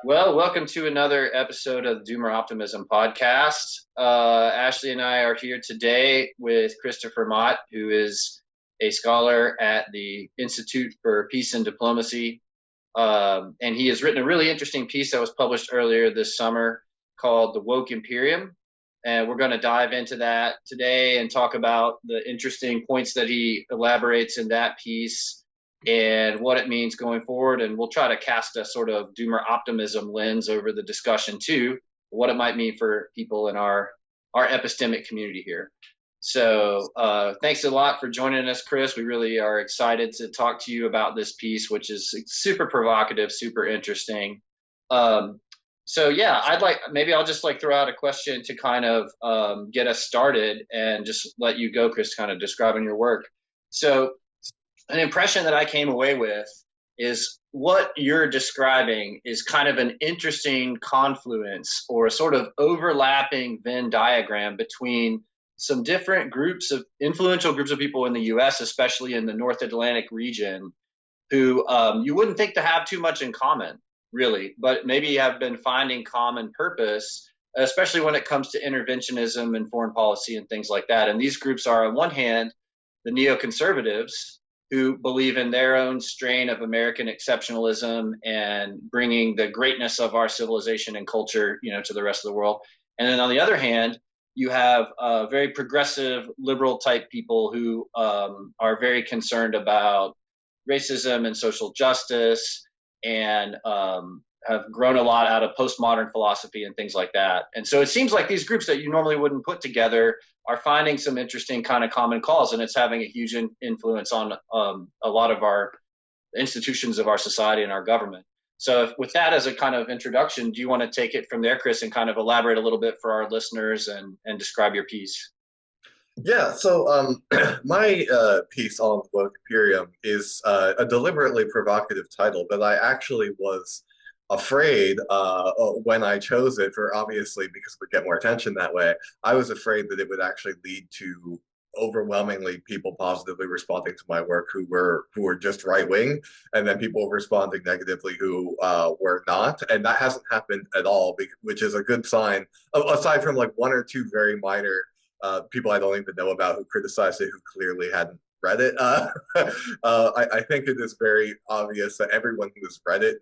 Well, welcome to another episode of the Doomer Optimism podcast. Ashley and I are here today with Christopher Mott, who is a scholar at the Institute for Peace and Diplomacy. And he has written a really interesting piece that was published earlier this summer called The Woke Imperium. And we're going to dive into that today and talk about the interesting points that he elaborates in that piece and what it means going forward. And we'll try to cast a sort of doomer optimism lens over the discussion too, what it might mean for people in our epistemic community here. So thanks a lot for joining us, Chris. We really are excited to talk to you about this piece, which is super provocative, super interesting. So yeah, maybe I'll just like throw out a question to kind of get us started and just let you go, Chris, kind of describing your work. So an impression that I came away with is what you're describing is kind of an interesting confluence or a sort of overlapping Venn diagram between some different influential groups of people in the US, especially in the North Atlantic region, who you wouldn't think to have too much in common, really, but maybe have been finding common purpose, especially when it comes to interventionism and foreign policy and things like that. And these groups are, on one hand, the neoconservatives, who believe in their own strain of American exceptionalism and bringing the greatness of our civilization and culture, to the rest of the world. And then on the other hand, you have very progressive, liberal type people who are very concerned about racism and social justice and have grown a lot out of postmodern philosophy and things like that. And so it seems like these groups that you normally wouldn't put together are finding some interesting kind of common cause, and it's having a huge influence on a lot of our institutions of our society and our government. So with that as a kind of introduction, do you want to take it from there, Chris, and kind of elaborate a little bit for our listeners and describe your piece? Yeah, so my piece on the book, Perium, is a deliberately provocative title, but I actually was afraid when I chose it for obviously because it would get more attention that way. I was afraid that it would actually lead to overwhelmingly people positively responding to my work who were just right wing, and then people responding negatively who were not, and that hasn't happened at all, which is a good sign. Aside from like one or two very minor people I don't even know about who criticized it, who clearly hadn't read it. I think it is very obvious that everyone who has read it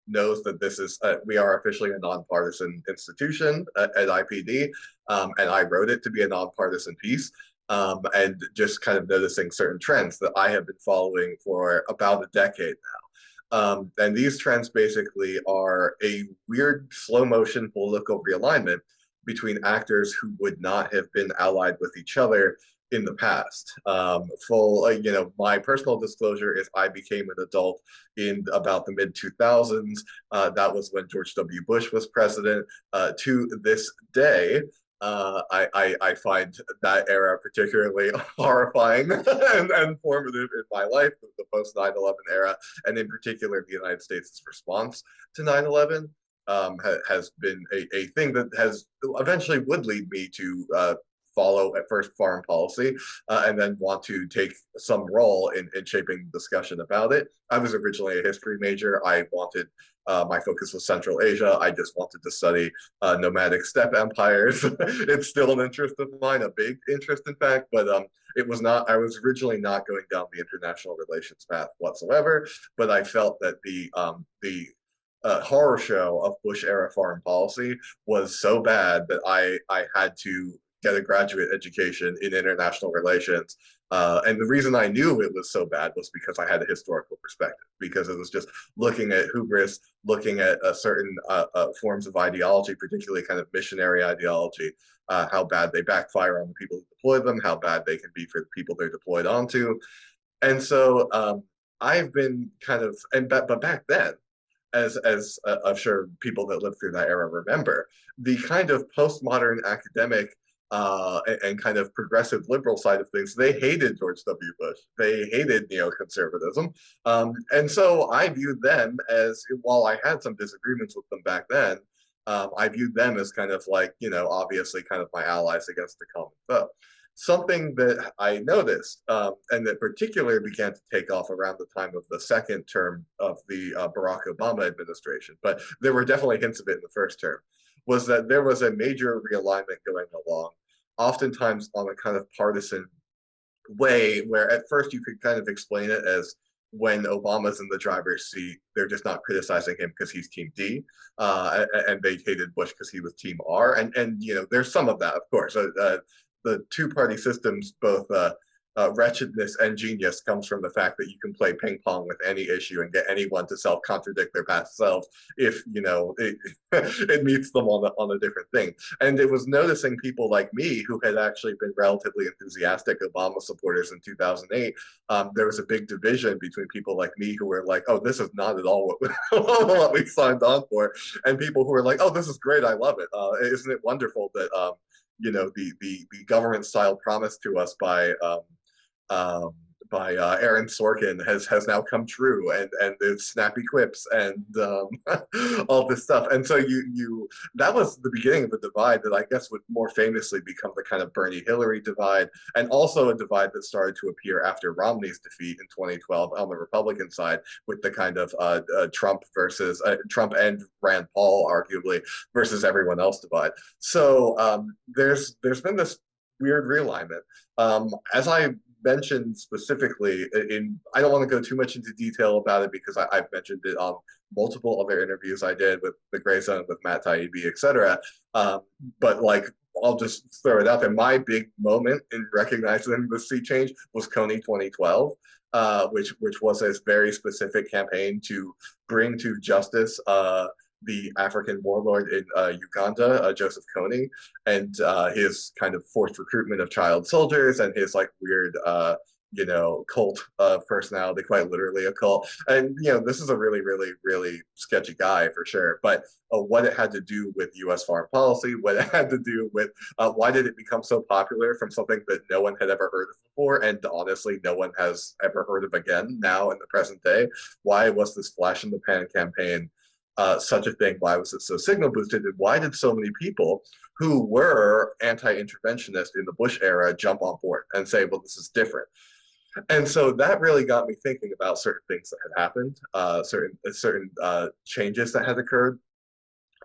knows that we are officially a nonpartisan institution at IPD, and I wrote it to be a nonpartisan piece. And just kind of noticing certain trends that I have been following for about a decade now. And these trends basically are a weird slow motion political realignment between actors who would not have been allied with each other in the past. My personal disclosure is I became an adult in about the mid 2000s. That was when George W. Bush was president. To this day, I find that era particularly horrifying and formative in my life, the post 9/11 era, and in particular the United States' response to 9/11. Has been a thing that has eventually would lead me to follow at first foreign policy and then want to take some role in shaping discussion about it. I was originally a history major. I wanted my focus was Central Asia. I just wanted to study nomadic steppe empires. It's still an interest of mine, a big interest, in fact, but it was not. I was originally not going down the international relations path whatsoever, but I felt that the horror show of Bush era foreign policy was so bad that I had to get a graduate education in international relations. And the reason I knew it was so bad was because I had a historical perspective, because it was just looking at hubris, looking at certain forms of ideology, particularly kind of missionary ideology, how bad they backfire on the people who deploy them, how bad they can be for the people they're deployed onto. And so I've been kind of, but back then, as I'm sure people that lived through that era remember, the kind of postmodern academic and kind of progressive liberal side of things, they hated George W. Bush. They hated neoconservatism. And so I viewed them as, while I had some disagreements with them back then, I viewed them as kind of like, obviously kind of my allies against the common foe. something that I noticed, and that particularly began to take off around the time of the second term of the Barack Obama administration, but there were definitely hints of it in the first term, was that there was a major realignment going along, oftentimes on a kind of partisan way, where at first you could kind of explain it as when Obama's in the driver's seat, they're just not criticizing him because he's Team D, and they hated Bush because he was Team R, and there's some of that, of course. The two-party systems, both wretchedness and genius, comes from the fact that you can play ping pong with any issue and get anyone to self-contradict their past selves if it meets them on a different thing. And it was noticing people like me who had actually been relatively enthusiastic Obama supporters in 2008. There was a big division between people like me who were like, "Oh, this is not at all what we signed on for," and people who were like, "Oh, this is great, I love it. Isn't it wonderful that the government style promise to us um, Aaron Sorkin has now come true, and the snappy quips and all this stuff." And so you that was the beginning of a divide that I guess would more famously become the kind of Bernie Hillary divide, and also a divide that started to appear after Romney's defeat in 2012 on the Republican side, with the kind of Trump versus Trump and Rand Paul arguably versus everyone else divide. So there's been this weird realignment. As I mentioned specifically I don't want to go too much into detail about it because I've mentioned it on multiple other interviews I did with the Gray Zone, with Matt Taibbi, etc. But like, I'll just throw it out there. My big moment in recognizing the sea change was Coney 2012, which was a very specific campaign to bring to justice the African warlord in Uganda, Joseph Kony, and his kind of forced recruitment of child soldiers, and his like weird, cult personality, quite literally a cult. And this is a really, really, really sketchy guy for sure. But what it had to do with U.S. foreign policy, what it had to do with why did it become so popular from something that no one had ever heard of before, and honestly, no one has ever heard of again now in the present day. Why was this flash in the pan campaign such a thing? Why was it so signal boosted? And why did so many people who were anti-interventionist in the Bush era jump on board and say, well, this is different? And so that really got me thinking about certain things that had happened, certain changes that had occurred,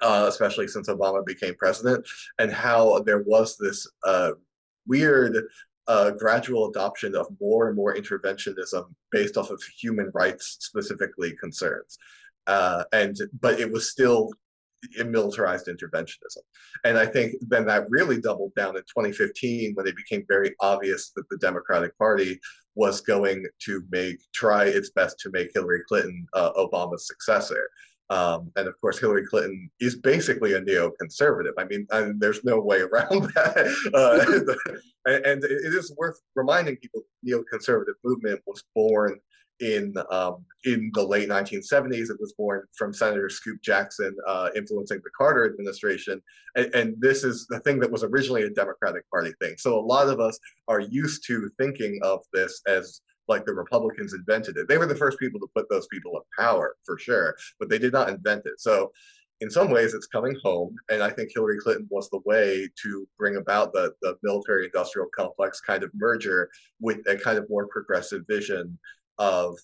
especially since Obama became president, and how there was this weird gradual adoption of more and more interventionism based off of human rights, specifically concerns. But it was still militarized interventionism. And I think then that really doubled down in 2015 when it became very obvious that the Democratic Party was going to try its best to make Hillary Clinton Obama's successor. And of course, Hillary Clinton is basically a neoconservative. I mean, there's no way around that. And it is worth reminding people the neoconservative movement was born in the late 1970s. It was born from Senator Scoop Jackson influencing the Carter administration. And this is the thing that was originally a Democratic Party thing. So a lot of us are used to thinking of this as like the Republicans invented it. They were the first people to put those people in power, for sure, but they did not invent it. So in some ways, it's coming home. And I think Hillary Clinton was the way to bring about the military-industrial complex kind of merger with a kind of more progressive vision of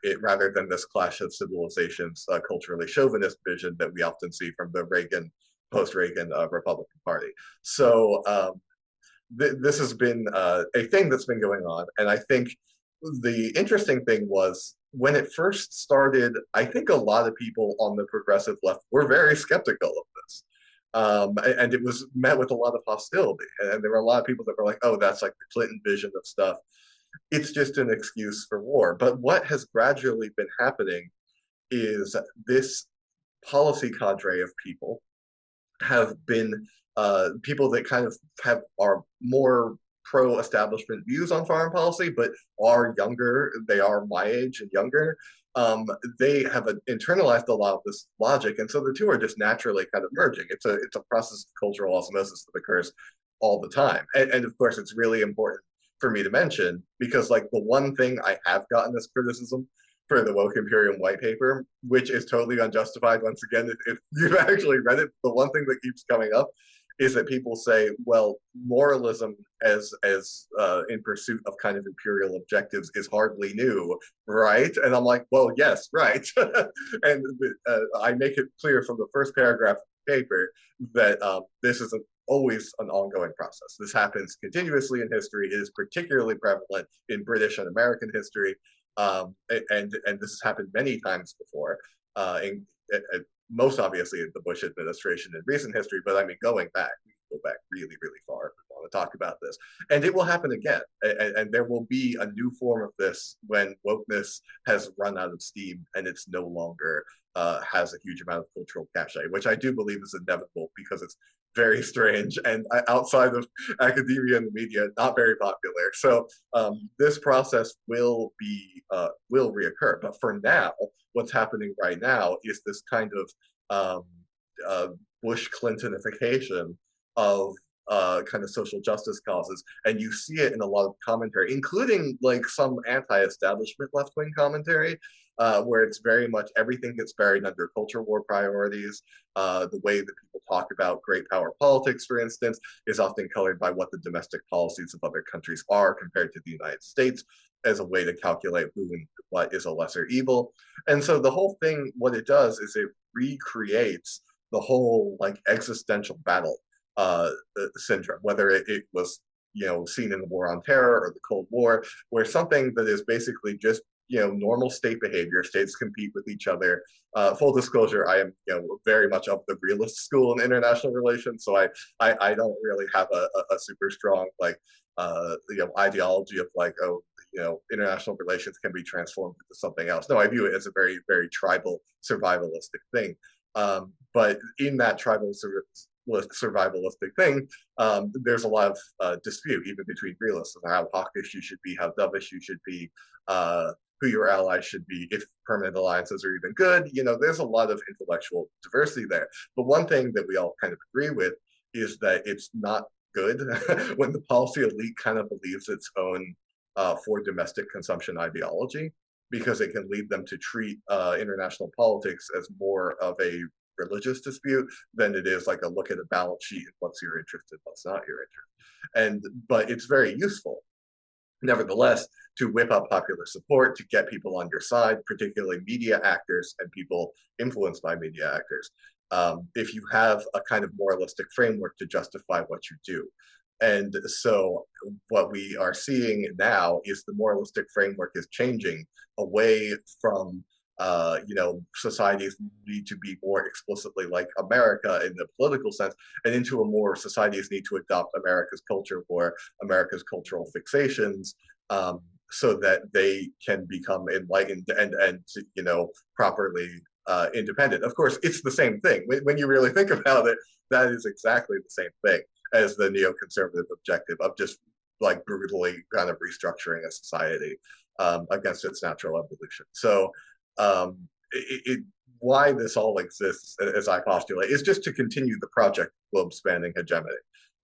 it, rather than this clash of civilizations, culturally chauvinist vision that we often see from the post-Reagan Republican Party. So this has been a thing that's been going on. And I think the interesting thing was when it first started, I think a lot of people on the progressive left were very skeptical of this. And it was met with a lot of hostility. And there were a lot of people that were like, oh, that's like the Clinton vision of stuff. It's just an excuse for war. But what has gradually been happening is this policy cadre of people have been people that kind of are more pro-establishment views on foreign policy, but are younger. They are my age and younger. They have internalized a lot of this logic, and so the two are just naturally kind of merging. It's a process of cultural osmosis that occurs all the time, and of course, it's really important for me to mention, because like the one thing I have gotten as criticism for the woke Imperium white paper, which is totally unjustified once again, if you've actually read it, the one thing that keeps coming up is that people say, well, moralism as in pursuit of kind of imperial objectives is hardly new, right? And I'm like, well, yes, right. And I make it clear from the first paragraph of the paper that this is always an ongoing process. This happens continuously in history. It is particularly prevalent in British and American history, and this has happened many times before. Most obviously in the Bush administration in recent history, but I mean, going back, we can go back really, really far if we want to talk about this. And it will happen again. And there will be a new form of this when wokeness has run out of steam and it's no longer has a huge amount of cultural cachet, which I do believe is inevitable because it's very strange and outside of academia and the media, not very popular. So this process will reoccur. But for now, what's happening right now is this kind of Bush Clintonification of kind of social justice causes, and you see it in a lot of commentary, including like some anti-establishment left-wing commentary, where it's very much everything gets buried under culture war priorities. The way that people talk about great power politics, for instance, is often colored by what the domestic policies of other countries are compared to the United States as a way to calculate who and what is a lesser evil. And so the whole thing, what it does is it recreates the whole like existential battle syndrome, whether it was seen in the War on Terror or the Cold War, where something that is basically just normal state behavior, states compete with each other. Full disclosure, I am very much of the realist school in international relations, so I don't really have a super strong like ideology of like, oh, international relations can be transformed into something else. No, I view it as a very, very tribal survivalistic thing. But in that tribal survivalistic thing, there's a lot of dispute even between realists on how hawkish you should be, how dovish you should be, who your allies should be, if permanent alliances are even good. There's a lot of intellectual diversity there. But one thing that we all kind of agree with is that it's not good when the policy elite kind of believes its own for domestic consumption ideology, because it can lead them to treat international politics as more of a religious dispute than it is like a look at a balance sheet and what's your interest and what's not your interest. But it's very useful, nevertheless, to whip up popular support, to get people on your side, particularly media actors and people influenced by media actors, if you have a kind of moralistic framework to justify what you do. And so what we are seeing now is the moralistic framework is changing away from societies need to be more explicitly like America in the political sense, and into a more societies need to adopt America's culture or America's cultural fixations, so that they can become enlightened and properly independent. Of course, it's the same thing. When you really think about it, that is exactly the same thing as the neoconservative objective of just like brutally kind of restructuring a society against its natural evolution. So why this all exists, as I postulate, is just to continue the project globe-spanning hegemony.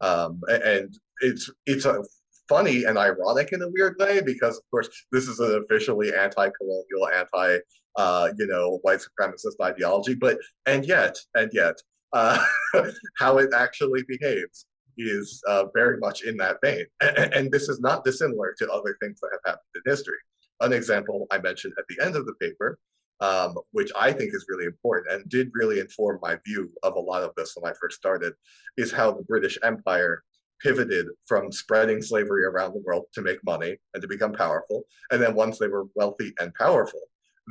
And it's a funny and ironic in a weird way, because of course this is an officially anti-colonial, white supremacist ideology, but and yet how it actually behaves is very much in that vein. And this is not dissimilar to other things that have happened in history. An example I mentioned at the end of the paper, which I think is really important and did really inform my view of a lot of this when I first started, is how the British Empire pivoted from spreading slavery around the world to make money and to become powerful. And then once they were wealthy and powerful,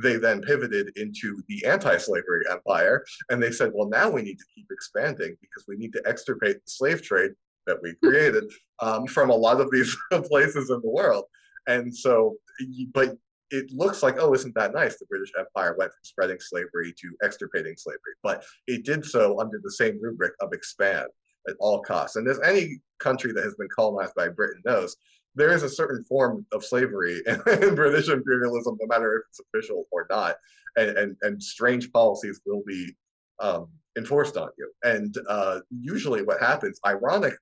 they then pivoted into the anti-slavery empire. And they said, well, now we need to keep expanding because we need to extirpate the slave trade that we created from a lot of these places in the world. And so, but it looks like, oh, isn't that nice? The British Empire went from spreading slavery to extirpating slavery, but it did so under the same rubric of expand at all costs. And as any country that has been colonized by Britain knows, there is a certain form of slavery in British imperialism, no matter if it's official or not, and strange policies will be enforced on you. And usually what happens, ironically,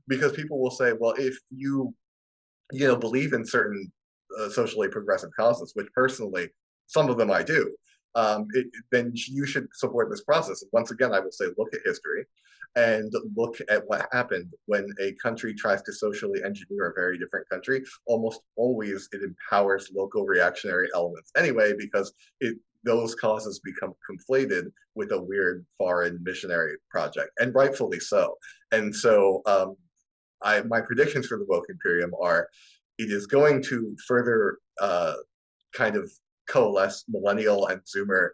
because people will say, well, if you believe in certain socially progressive causes, which personally, some of them I do, then you should support this process. And once again, I will say, look at history and look at what happened when a country tries to socially engineer a very different country. Almost always it empowers local reactionary elements anyway, because those causes become conflated with a weird foreign missionary project, and rightfully so. And so my predictions for the woke Imperium are it is going to further kind of coalesce millennial and Zoomer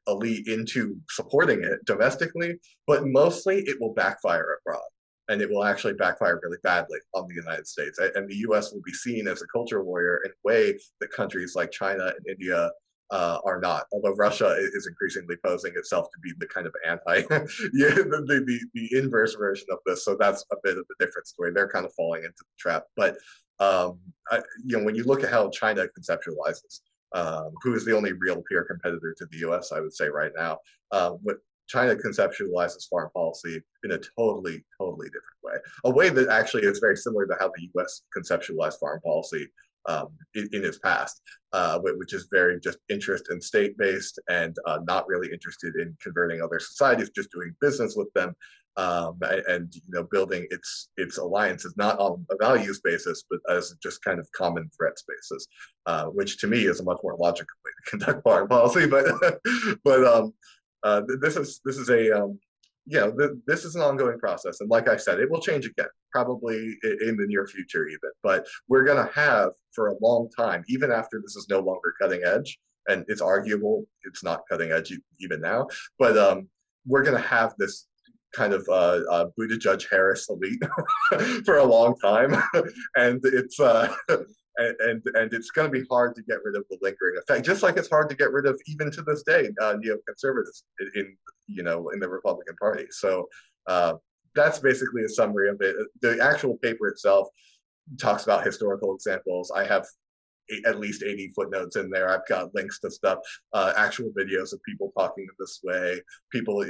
elite into supporting it domestically, but mostly it will backfire abroad. And it will actually backfire really badly on the United States. And the US will be seen as a culture warrior in a way that countries like China and India are not. Although Russia is increasingly posing itself to be the kind of anti, yeah, the inverse version of this. So that's a bit of a different story. They're kind of falling into the trap. But when you look at how China conceptualizes, who is the only real peer competitor to the US, I would say right now, what China conceptualizes foreign policy in a totally, totally different way. A way that actually is very similar to how the US conceptualized foreign policy in its past, which is very just interest and state-based and not really interested in converting other societies, just doing business with them, and building its alliances not on a values basis, but as just kind of common threats basis, which to me is a much more logical way to conduct foreign policy. But this is an ongoing process, and like I said, it will change again, probably in the near future even. But we're going to have for a long time, even after this is no longer cutting edge, and it's arguable it's not cutting edge even now, but we're going to have this kind of Buttigieg Harris elite for a long time, and it's and it's going to be hard to get rid of the lingering effect, just like it's hard to get rid of even to this day neoconservatism in the Republican Party. So that's basically a summary of it. The actual paper itself talks about historical examples. I have at least 80 footnotes in there. I've got links to stuff, actual videos of people talking this way, people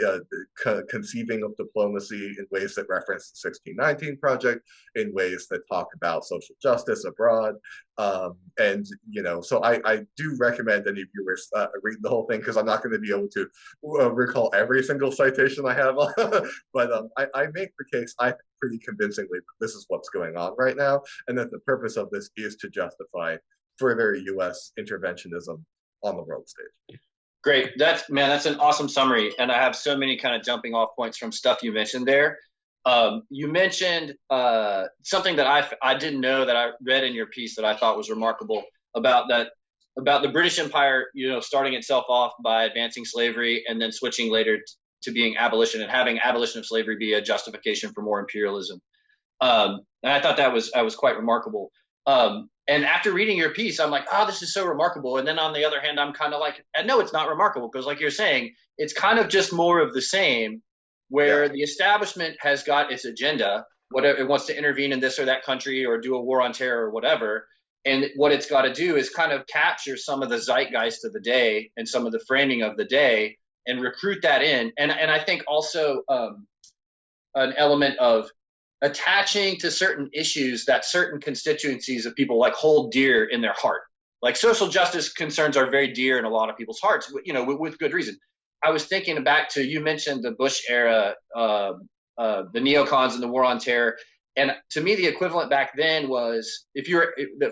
conceiving of diplomacy in ways that reference the 1619 Project, in ways that talk about social justice abroad. So I do recommend any viewers read the whole thing, because I'm not going to be able to recall every single citation I have. But I make the case, I think pretty convincingly, that this is what's going on right now, and that the purpose of this is to justify further U.S. interventionism on the world stage. Great. That's an awesome summary. And I have so many kind of jumping off points from stuff you mentioned there. You mentioned something that I didn't know, that I read in your piece, that I thought was remarkable about the British Empire, starting itself off by advancing slavery and then switching later to being abolition, and having abolition of slavery be a justification for more imperialism. And I thought that was quite remarkable. And after reading your piece, I'm like, oh, this is so remarkable. And then on the other hand, I'm kind of like, no, it's not remarkable, because like you're saying, it's kind of just more of the same, where the establishment has got its agenda, whatever it wants to intervene in this or that country or do a war on terror or whatever. And what it's got to do is kind of capture some of the zeitgeist of the day and some of the framing of the day and recruit that in. And I think also an element of attaching to certain issues that certain constituencies of people like hold dear in their heart. Like social justice concerns are very dear in a lot of people's hearts, with good reason. I was thinking back to, you mentioned the Bush era, the neocons and the war on terror. And to me, the equivalent back then was,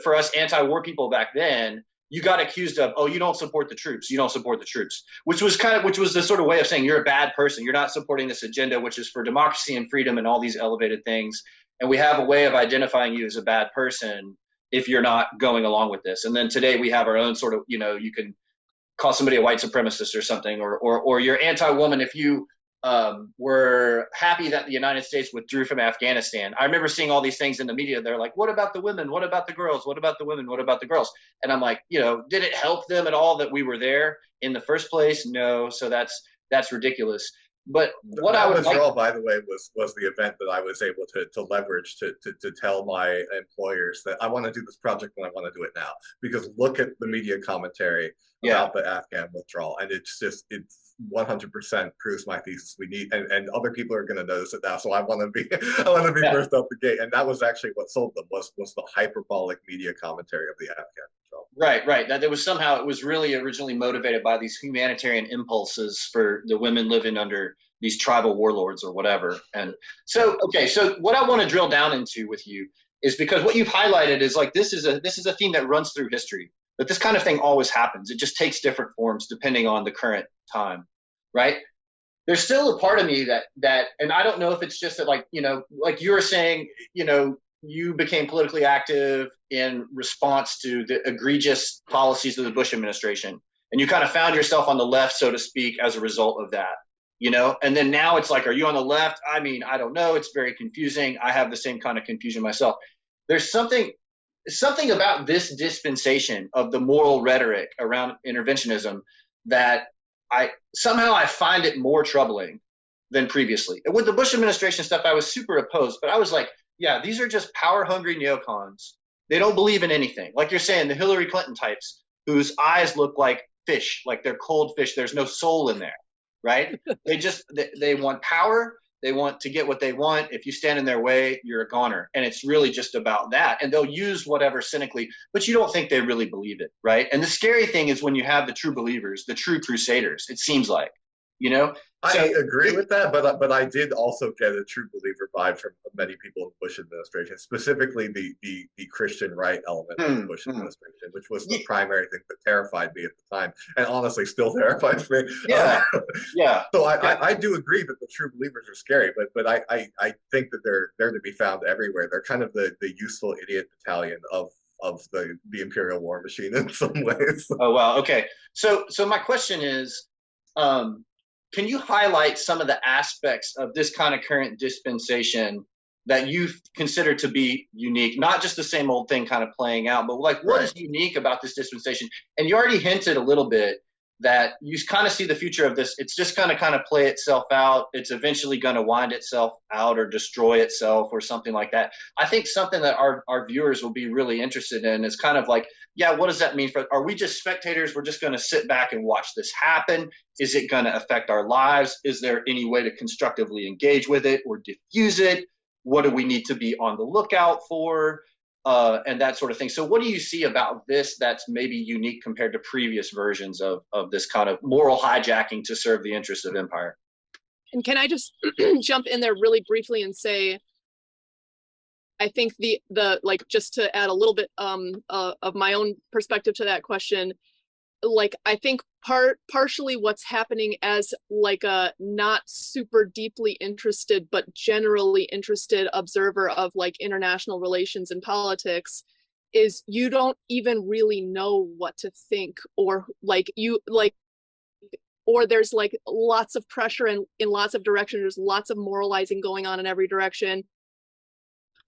for us anti-war people back then, you got accused of, oh, you don't support the troops. You don't support the troops, which was the sort of way of saying you're a bad person. You're not supporting this agenda, which is for democracy and freedom and all these elevated things. And we have a way of identifying you as a bad person if you're not going along with this. And then today we have our own sort of, you can call somebody a white supremacist or something, or you're anti-woman if you were happy that the United States withdrew from Afghanistan. I remember seeing all these things in the media. They're like, what about the women? What about the girls? What about the women? What about the girls? And I'm like, did it help them at all that we were there in the first place? No. So that's ridiculous. But what I would withdrawal, by the way, was the event that I was able to leverage to tell my employers that I want to do this project and I want to do it now. Because look at the media commentary about the Afghan withdrawal, and it's 100% proves my thesis. We need, and other people are going to notice it now. So I want to be first up the gate, and that was actually what sold them was the hyperbolic media commentary of the Afghan withdrawal. Right. That it was somehow, it was really originally motivated by these humanitarian impulses for the women living under these tribal warlords or whatever. And Yeah. so, okay, so what I want to drill down into with you is because what you've highlighted is like this is a theme that runs through history. That this kind of thing always happens. It just takes different forms depending on the current time, right? There's still a part of me that and I don't know if it's just that, like, like you were saying, you became politically active in response to the egregious policies of the Bush administration, and you kind of found yourself on the left, so to speak, as a result of that. And then now it's like, are you on the left? I mean, I don't know, it's very confusing. I have the same kind of confusion myself. There's something about this dispensation of the moral rhetoric around interventionism that I find it more troubling than previously. With the Bush administration stuff, I was super opposed, but I was like, yeah, these are just power hungry neocons. They don't believe in anything. Like you're saying, the Hillary Clinton types whose eyes look like fish, like they're cold fish. There's no soul in there, right? They want power. They want to get what they want. If you stand in their way, you're a goner. And it's really just about that. And they'll use whatever cynically, but you don't think they really believe it, right? And the scary thing is when you have the true believers, the true crusaders, it seems like, you know? I agree with that, but I did also get a true believer vibe from many people in the Bush administration, specifically the Christian right element of the Bush administration, which was the primary thing that terrified me at the time, and honestly still terrifies me. Yeah, yeah. So I do agree that the true believers are scary, but I think that they're to be found everywhere. They're kind of the useful idiot battalion of the Imperial war machine in some ways. Oh wow. Okay. So my question is, can you highlight some of the aspects of this kind of current dispensation that you consider to be unique, not just the same old thing kind of playing out, but like what is unique about this dispensation? And you already hinted a little bit that you kind of see the future of this. It's just going to kind of play itself out. It's eventually going to wind itself out or destroy itself or something like that. I think something that our viewers will be really interested in is kind of like, yeah, what does that mean are we just spectators? We're just going to sit back and watch this happen. Is it going to affect our lives? Is there any way to constructively engage with it or diffuse it? What do we need to be on the lookout for? And that sort of thing. So what do you see about this that's maybe unique compared to previous versions of this kind of moral hijacking to serve the interests of empire? And can I just jump in there really briefly and say, I think the like, just to add a little bit of my own perspective to that question, like I think partially what's happening as like a not super deeply interested but generally interested observer of like international relations and politics is you don't even really know what to think, or like you like, or there's like lots of pressure in lots of directions. There's lots of moralizing going on in every direction.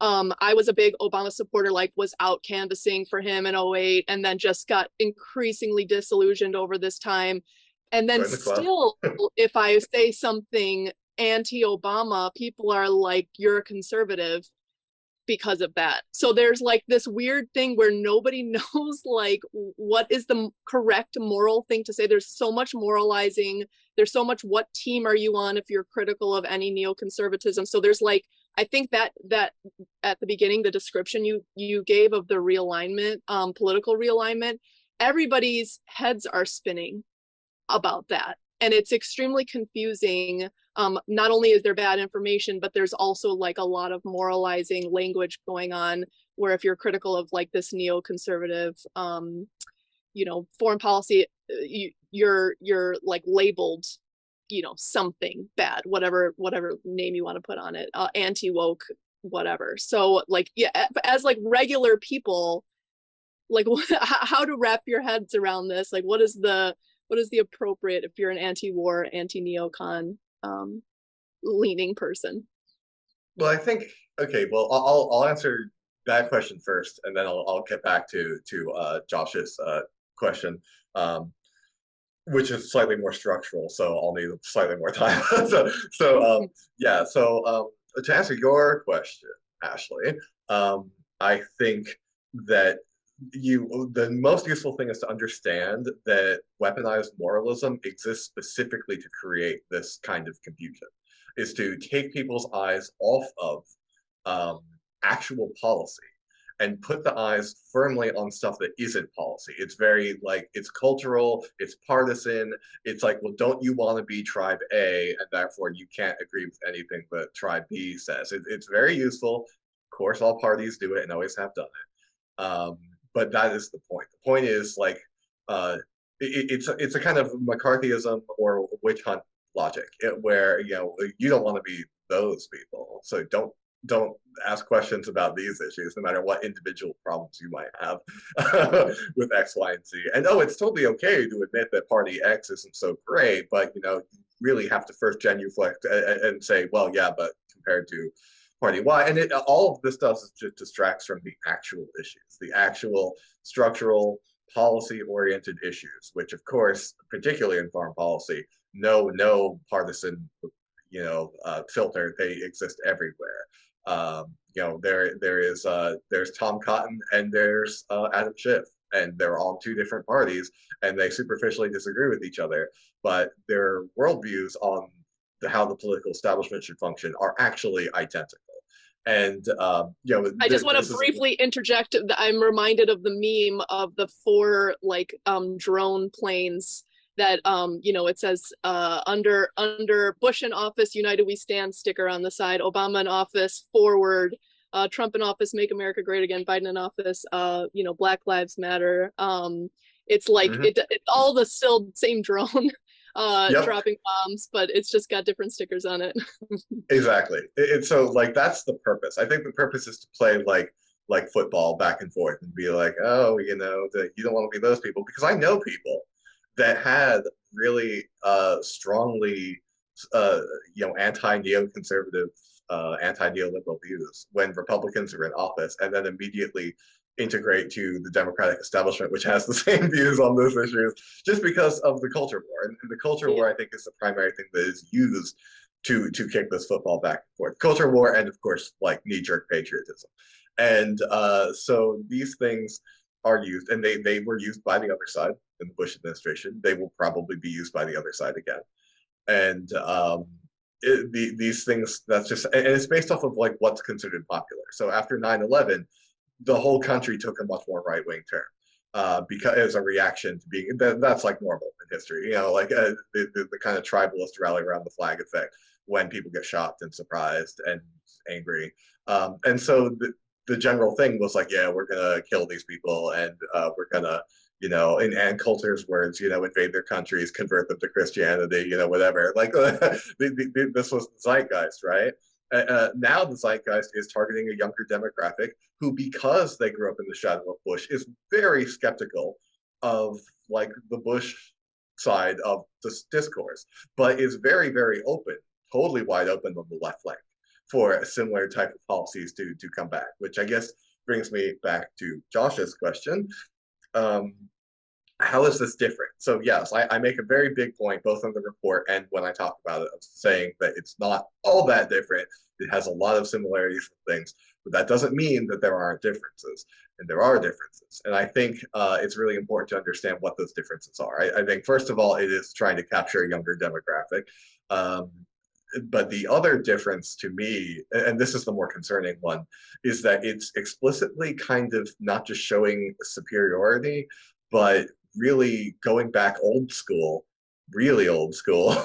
I was a big Obama supporter, like was out canvassing for him in 2008, and then just got increasingly disillusioned over this time. And then still, if I say something anti-Obama, people are like, you're a conservative because of that. So there's like this weird thing where nobody knows like what is the correct moral thing to say. There's so much moralizing. There's so much, what team are you on if you're critical of any neoconservatism? So there's like, I think that at the beginning, the description you gave of the realignment, political realignment, everybody's heads are spinning about that. And it's extremely confusing. Not only is there bad information, but there's also like a lot of moralizing language going on, where if you're critical of like this neoconservative, foreign policy, you're like labeled, something bad, whatever name you want to put on it, anti-woke, whatever. So like, yeah, as like regular people, like how to wrap your heads around this? Like, what is the appropriate, if you're an anti-war, anti-neocon leaning person? Well, I think, okay, well, I'll answer that question first, and then I'll get back to Josh's question, which is slightly more structural, so I'll need slightly more time. Yeah. So to answer your question, Ashley, I think that the most useful thing is to understand that weaponized moralism exists specifically to create this kind of confusion, is to take people's eyes off of actual policy and put the eyes firmly on stuff that isn't policy. It's very like, it's cultural, it's partisan. It's like, well, don't you want to be tribe A, and therefore you can't agree with anything that tribe B says. It's very useful. Of course, all parties do it and always have done it. But that is the point. The point is like, it's a kind of McCarthyism or witch hunt logic, where you don't want to be those people, so don't ask questions about these issues, no matter what individual problems you might have with X, Y, and Z. And it's totally okay to admit that Party X isn't so great, but you really have to first genuflect and say, well, yeah, but compared to Party Y, and all of this does just distracts from the actual issues, the actual structural policy-oriented issues, which, of course, particularly in foreign policy, no partisan, filter. They exist everywhere. There's Tom Cotton and there's Adam Schiff, and they're all two different parties, and they superficially disagree with each other, but their worldviews on how the political establishment should function are actually identical. And I just want to briefly interject. I'm reminded of the meme of the four drone planes that it says under Bush in office, United We Stand sticker on the side, Obama in office, forward, Trump in office, make America great again, Biden in office, Black Lives Matter. It's like it's all the still same drone. Dropping bombs, but it's just got different stickers on it. Exactly. So that's the purpose. I think the purpose is to play like football back and forth and be like, oh, you don't want to be those people, because I know people that had really strongly anti-neoconservative, anti-neoliberal views when Republicans are in office, and then immediately integrate to the Democratic establishment, which has the same views on those issues, just because of the culture war. And the culture war, I think, is the primary thing that is used to kick this football back and forth. Culture war, and of course, knee-jerk patriotism. And so these things are used, and they were used by the other side in the Bush administration. They will probably be used by the other side again. And these things, and it's based off of what's considered popular. So after 9/11, the whole country took a much more right-wing turn because as a reaction to being that's normal in history, the kind of tribalist rally around the flag effect when people get shocked and surprised and angry, and so the general thing was yeah, we're gonna kill these people, and we're gonna in Ann Coulter's words, invade their countries, convert them to Christianity, whatever. This was the zeitgeist, right? Now the zeitgeist is targeting a younger demographic who, because they grew up in the shadow of Bush, is very skeptical of the Bush side of this discourse, but is very, very open, totally wide open on the left flank for a similar type of policies to come back, which I guess brings me back to Josh's question. How is this different? So yes, I make a very big point, both in the report and when I talk about it, of saying that it's not all that different. It has a lot of similarities with things, but that doesn't mean that there aren't differences, and there are differences. And I think it's really important to understand what those differences are. I think, first of all, it is trying to capture a younger demographic. But the other difference to me, and this is the more concerning one, is that it's explicitly kind of not just showing superiority, but really going back old school, really old school,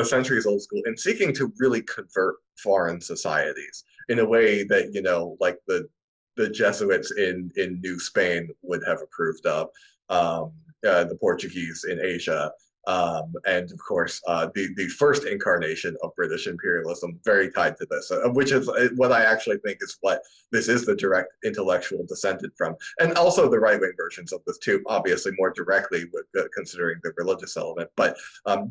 centuries old school, and seeking to really convert foreign societies in a way that, the Jesuits in New Spain would have approved of, the Portuguese in Asia, and of course, the first incarnation of British imperialism, very tied to this, which is what I actually think is what this is the direct intellectual descendant from, and also the right-wing versions of this too, obviously more directly with considering the religious element. But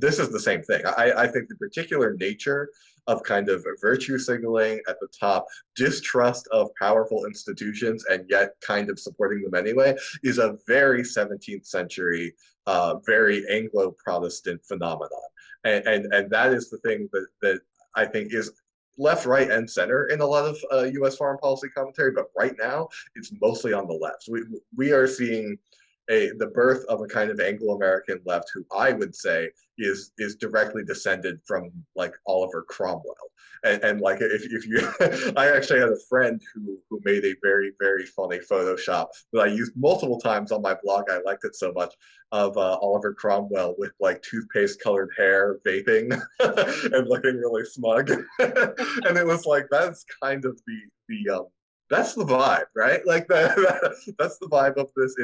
this is the same thing. I think the particular nature of kind of virtue signaling at the top, distrust of powerful institutions, and yet kind of supporting them anyway, is a very 17th century, very Anglo-Protestant phenomenon. And that is the thing that I think is left, right, and center in a lot of U.S. foreign policy commentary, but right now it's mostly on the left. We are seeing the birth of a kind of Anglo-American left who I would say is directly descended from like Oliver Cromwell. And like if you I actually had a friend who made a very, very funny Photoshop that I used multiple times on my blog. I liked it so much, of Oliver Cromwell with like toothpaste colored hair, vaping and looking really smug. And it was like, that's kind of the that's the vibe, right? Like that's the vibe of this.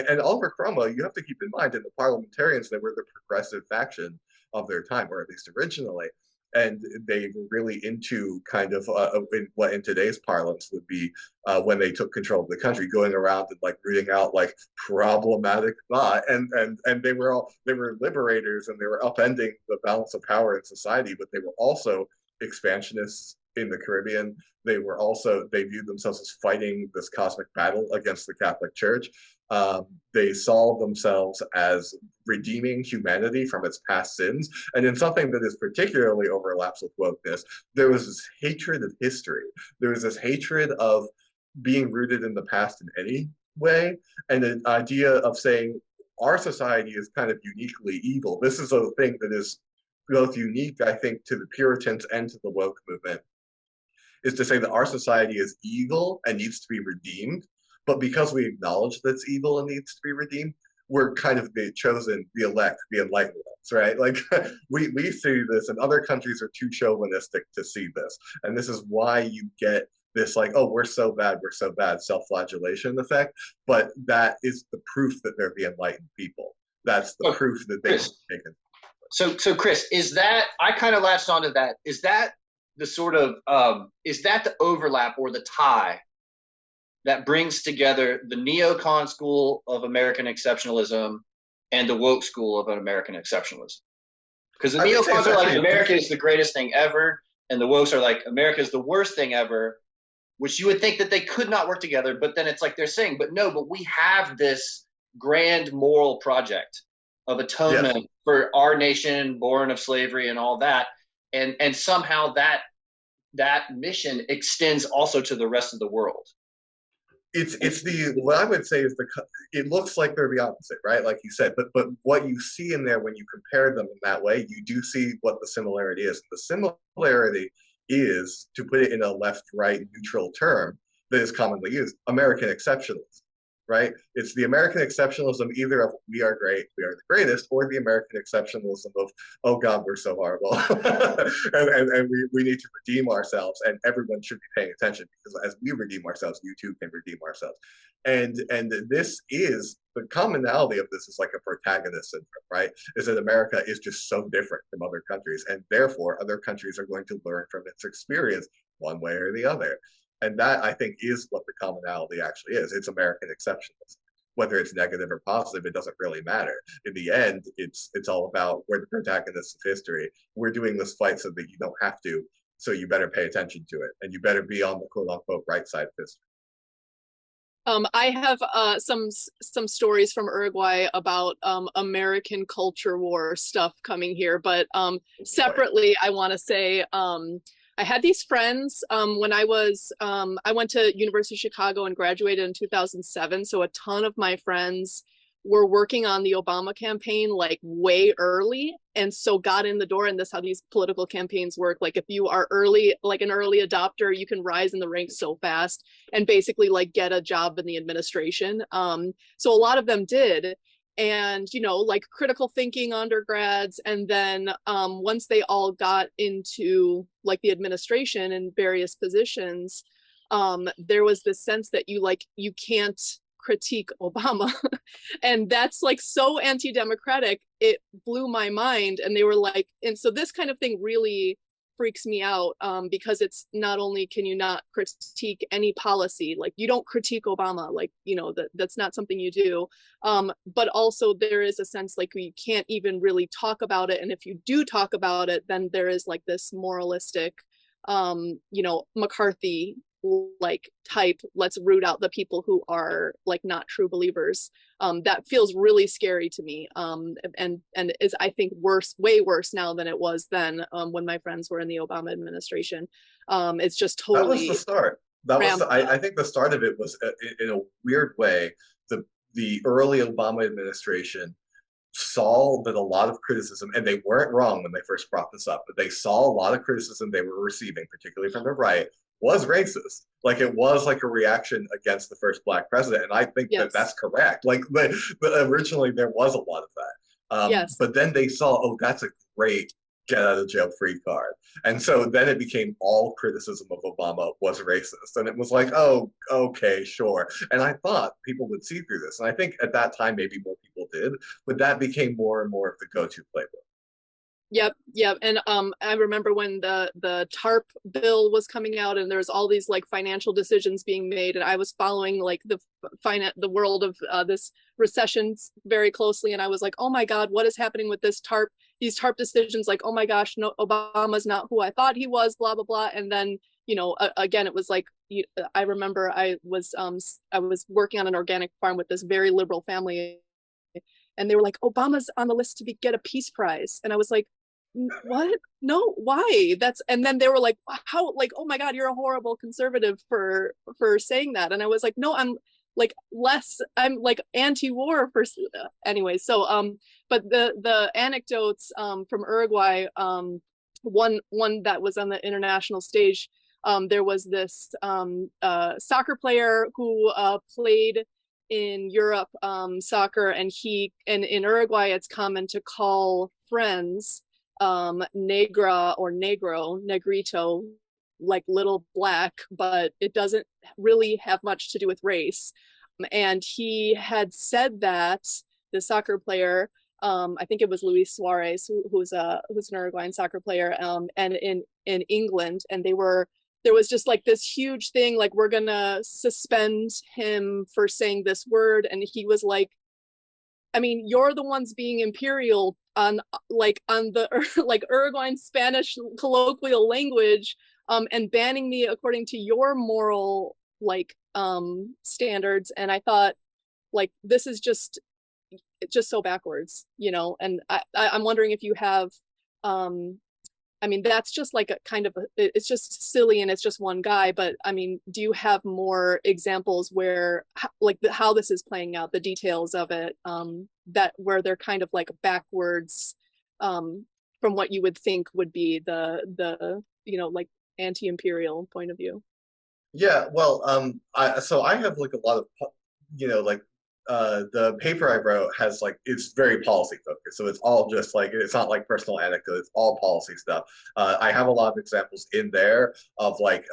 And Oliver Cromwell, you have to keep in mind, in the parliamentarians, they were the progressive faction of their time, or at least originally. And they were really into kind of what in today's parlance would be when they took control of the country, going around and like rooting out like problematic thought. And they were liberators, and they were upending the balance of power in society, but they were also expansionists in the Caribbean. They viewed themselves as fighting this cosmic battle against the Catholic Church. They saw themselves as redeeming humanity from its past sins. And in something that is particularly overlaps with wokeness, there was this hatred of history. There was this hatred of being rooted in the past in any way, and an idea of saying our society is kind of uniquely evil. This is a thing that is both unique, I think, to the Puritans and to the woke movement, is to say that our society is evil and needs to be redeemed. But because we acknowledge that it's evil and needs to be redeemed, we're kind of the chosen, the elect, the enlightened ones, right? Like we see this, and other countries are too chauvinistic to see this. And this is why you get this like, oh, we're so bad, self-flagellation effect. But that is the proof that they're the enlightened people. That's the proof that they've taken. So Chris, is that, I kind of latched onto that. Is that the sort of, is that the overlap or the tie that brings together the neocon school of American exceptionalism and the woke school of American exceptionalism? Because the neocons are like, America is the greatest thing ever, and the wokes are like, America is the worst thing ever, which you would think that they could not work together, but then it's like they're saying, but no, but we have this grand moral project of atonement for our nation, born of slavery and all that, and somehow that mission extends also to the rest of the world. It's what I would say is it looks like they're the opposite, right? Like you said, but what you see in there when you compare them in that way, you do see what the similarity is. The similarity is, to put it in a left-right neutral term that is commonly used, American exceptionalism, right? It's the American exceptionalism either of we are great, we are the greatest, or the American exceptionalism of, oh God, we're so horrible. and we need to redeem ourselves, and everyone should be paying attention, because as we redeem ourselves, you too can redeem ourselves. And this is, the commonality of this is like a protagonist syndrome, right? Is that America is just so different from other countries, and therefore other countries are going to learn from its experience one way or the other. And that, I think, is what the commonality actually is. It's American exceptionalism. Whether it's negative or positive, it doesn't really matter. In the end, it's all about we're the protagonists of history. We're doing this fight so that you don't have to, so you better pay attention to it, and you better be on the quote-unquote right side of history. I have some stories from Uruguay about American culture war stuff coming here, but separately, I want to say I had these friends when I went to University of Chicago and graduated in 2007. So a ton of my friends were working on the Obama campaign like way early, and so got in the door. And that's how these political campaigns work. Like if you are early, like an early adopter, you can rise in the ranks so fast and basically like get a job in the administration. So a lot of them did. And, you know, like critical thinking undergrads. And then once they all got into like the administration in various positions, there was this sense that you can't critique Obama. And that's like so anti-democratic. It blew my mind. And they were like, and so this kind of thing really freaks me out, because it's not only can you not critique any policy, like you don't critique Obama, like, you know, that's not something you do, but also there is a sense like you can't even really talk about it, and if you do talk about it, then there is like this moralistic, you know, McCarthy like type, let's root out the people who are like not true believers. That feels really scary to me, and is, I think, way worse now than it was then, when my friends were in the Obama administration. It's just totally, that was the start. I think the start of it was in a weird way the early Obama administration saw that a lot of criticism, and they weren't wrong when they first brought this up, but they saw a lot of criticism they were receiving, particularly from the right, was racist. Like it was like a reaction against the first black president, and I think that that's Yes. correct. Like, but originally there was a lot of that, Yes. but then they saw, oh, that's a great get out of jail free card, and so then it became all criticism of Obama was racist, and it was like, oh, okay, sure. And I thought people would see through this, and I think at that time maybe more people did, but that became more and more of the go-to playbook. Yep, yep. And I remember when the TARP bill was coming out, and there was all these like financial decisions being made, and I was following like the world of this recession very closely, and I was like, oh my God, what is happening with these TARP decisions? Like, oh my gosh, no, Obama's not who I thought he was, blah blah blah. And then again, it was like I remember I was working on an organic farm with this very liberal family, and they were like, Obama's on the list to get a peace prize, and I was like, what? No, why? And then they were like, how, like, oh my God, you're a horrible conservative for saying that. And I was like, no, I'm like anti-war for anyway. So but the anecdotes from Uruguay, one that was on the international stage, there was this soccer player who played in Europe soccer, and in Uruguay it's common to call friends negra or negro, negrito, like little black, but it doesn't really have much to do with race. And he had said that, the soccer player, I think it was Luis Suarez, who's an Uruguayan soccer player, and in England, and there was just like this huge thing, like, we're gonna suspend him for saying this word. And he was like, I mean, you're the ones being imperial on the like Uruguayan Spanish colloquial language, and banning me according to your moral like standards. And I thought, like, this is just so backwards, and I'm wondering if you have I mean, that's just like a kind of it's just silly, and it's just one guy, but I mean, do you have more examples where like how this is playing out, the details of it, that where they're kind of like backwards from what you would think would be the like anti-imperial point of view? Yeah, well, I have like a lot of, like the paper I wrote has like it's very policy focused, so it's all just like it's not like personal anecdote, it's all policy stuff. I have a lot of examples in there of like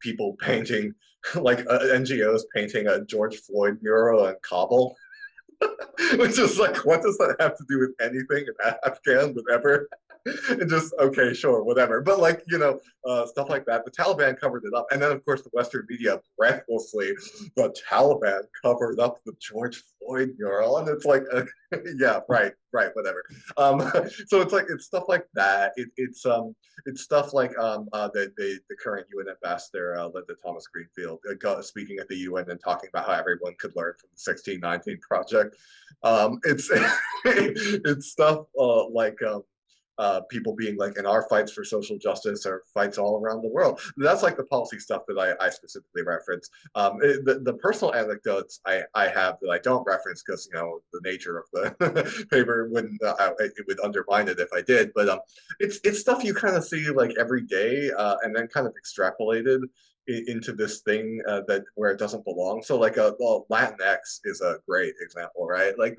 people painting, like NGOs painting a George Floyd mural in Kabul, which is like, what does that have to do with anything in Afghan, whatever? And just, okay, sure, whatever. But like, stuff like that. The Taliban covered it up. And then, of course, the Western media breathlessly, the Taliban covered up the George Floyd mural. And it's like, yeah, right, whatever. So it's stuff like that. It's stuff like the current UN ambassador, Linda Thomas Greenfield, speaking at the UN and talking about how everyone could learn from the 1619 Project. It's it's stuff like people being like, in our fights for social justice or fights all around the world. That's like the policy stuff that I specifically reference. The personal anecdotes I have that I don't reference because the nature of the paper wouldn't it would undermine it if I did. But it's stuff you kind of see like every day, and then kind of extrapolated into this thing that where it doesn't belong. So like Latinx is a great example, right? Like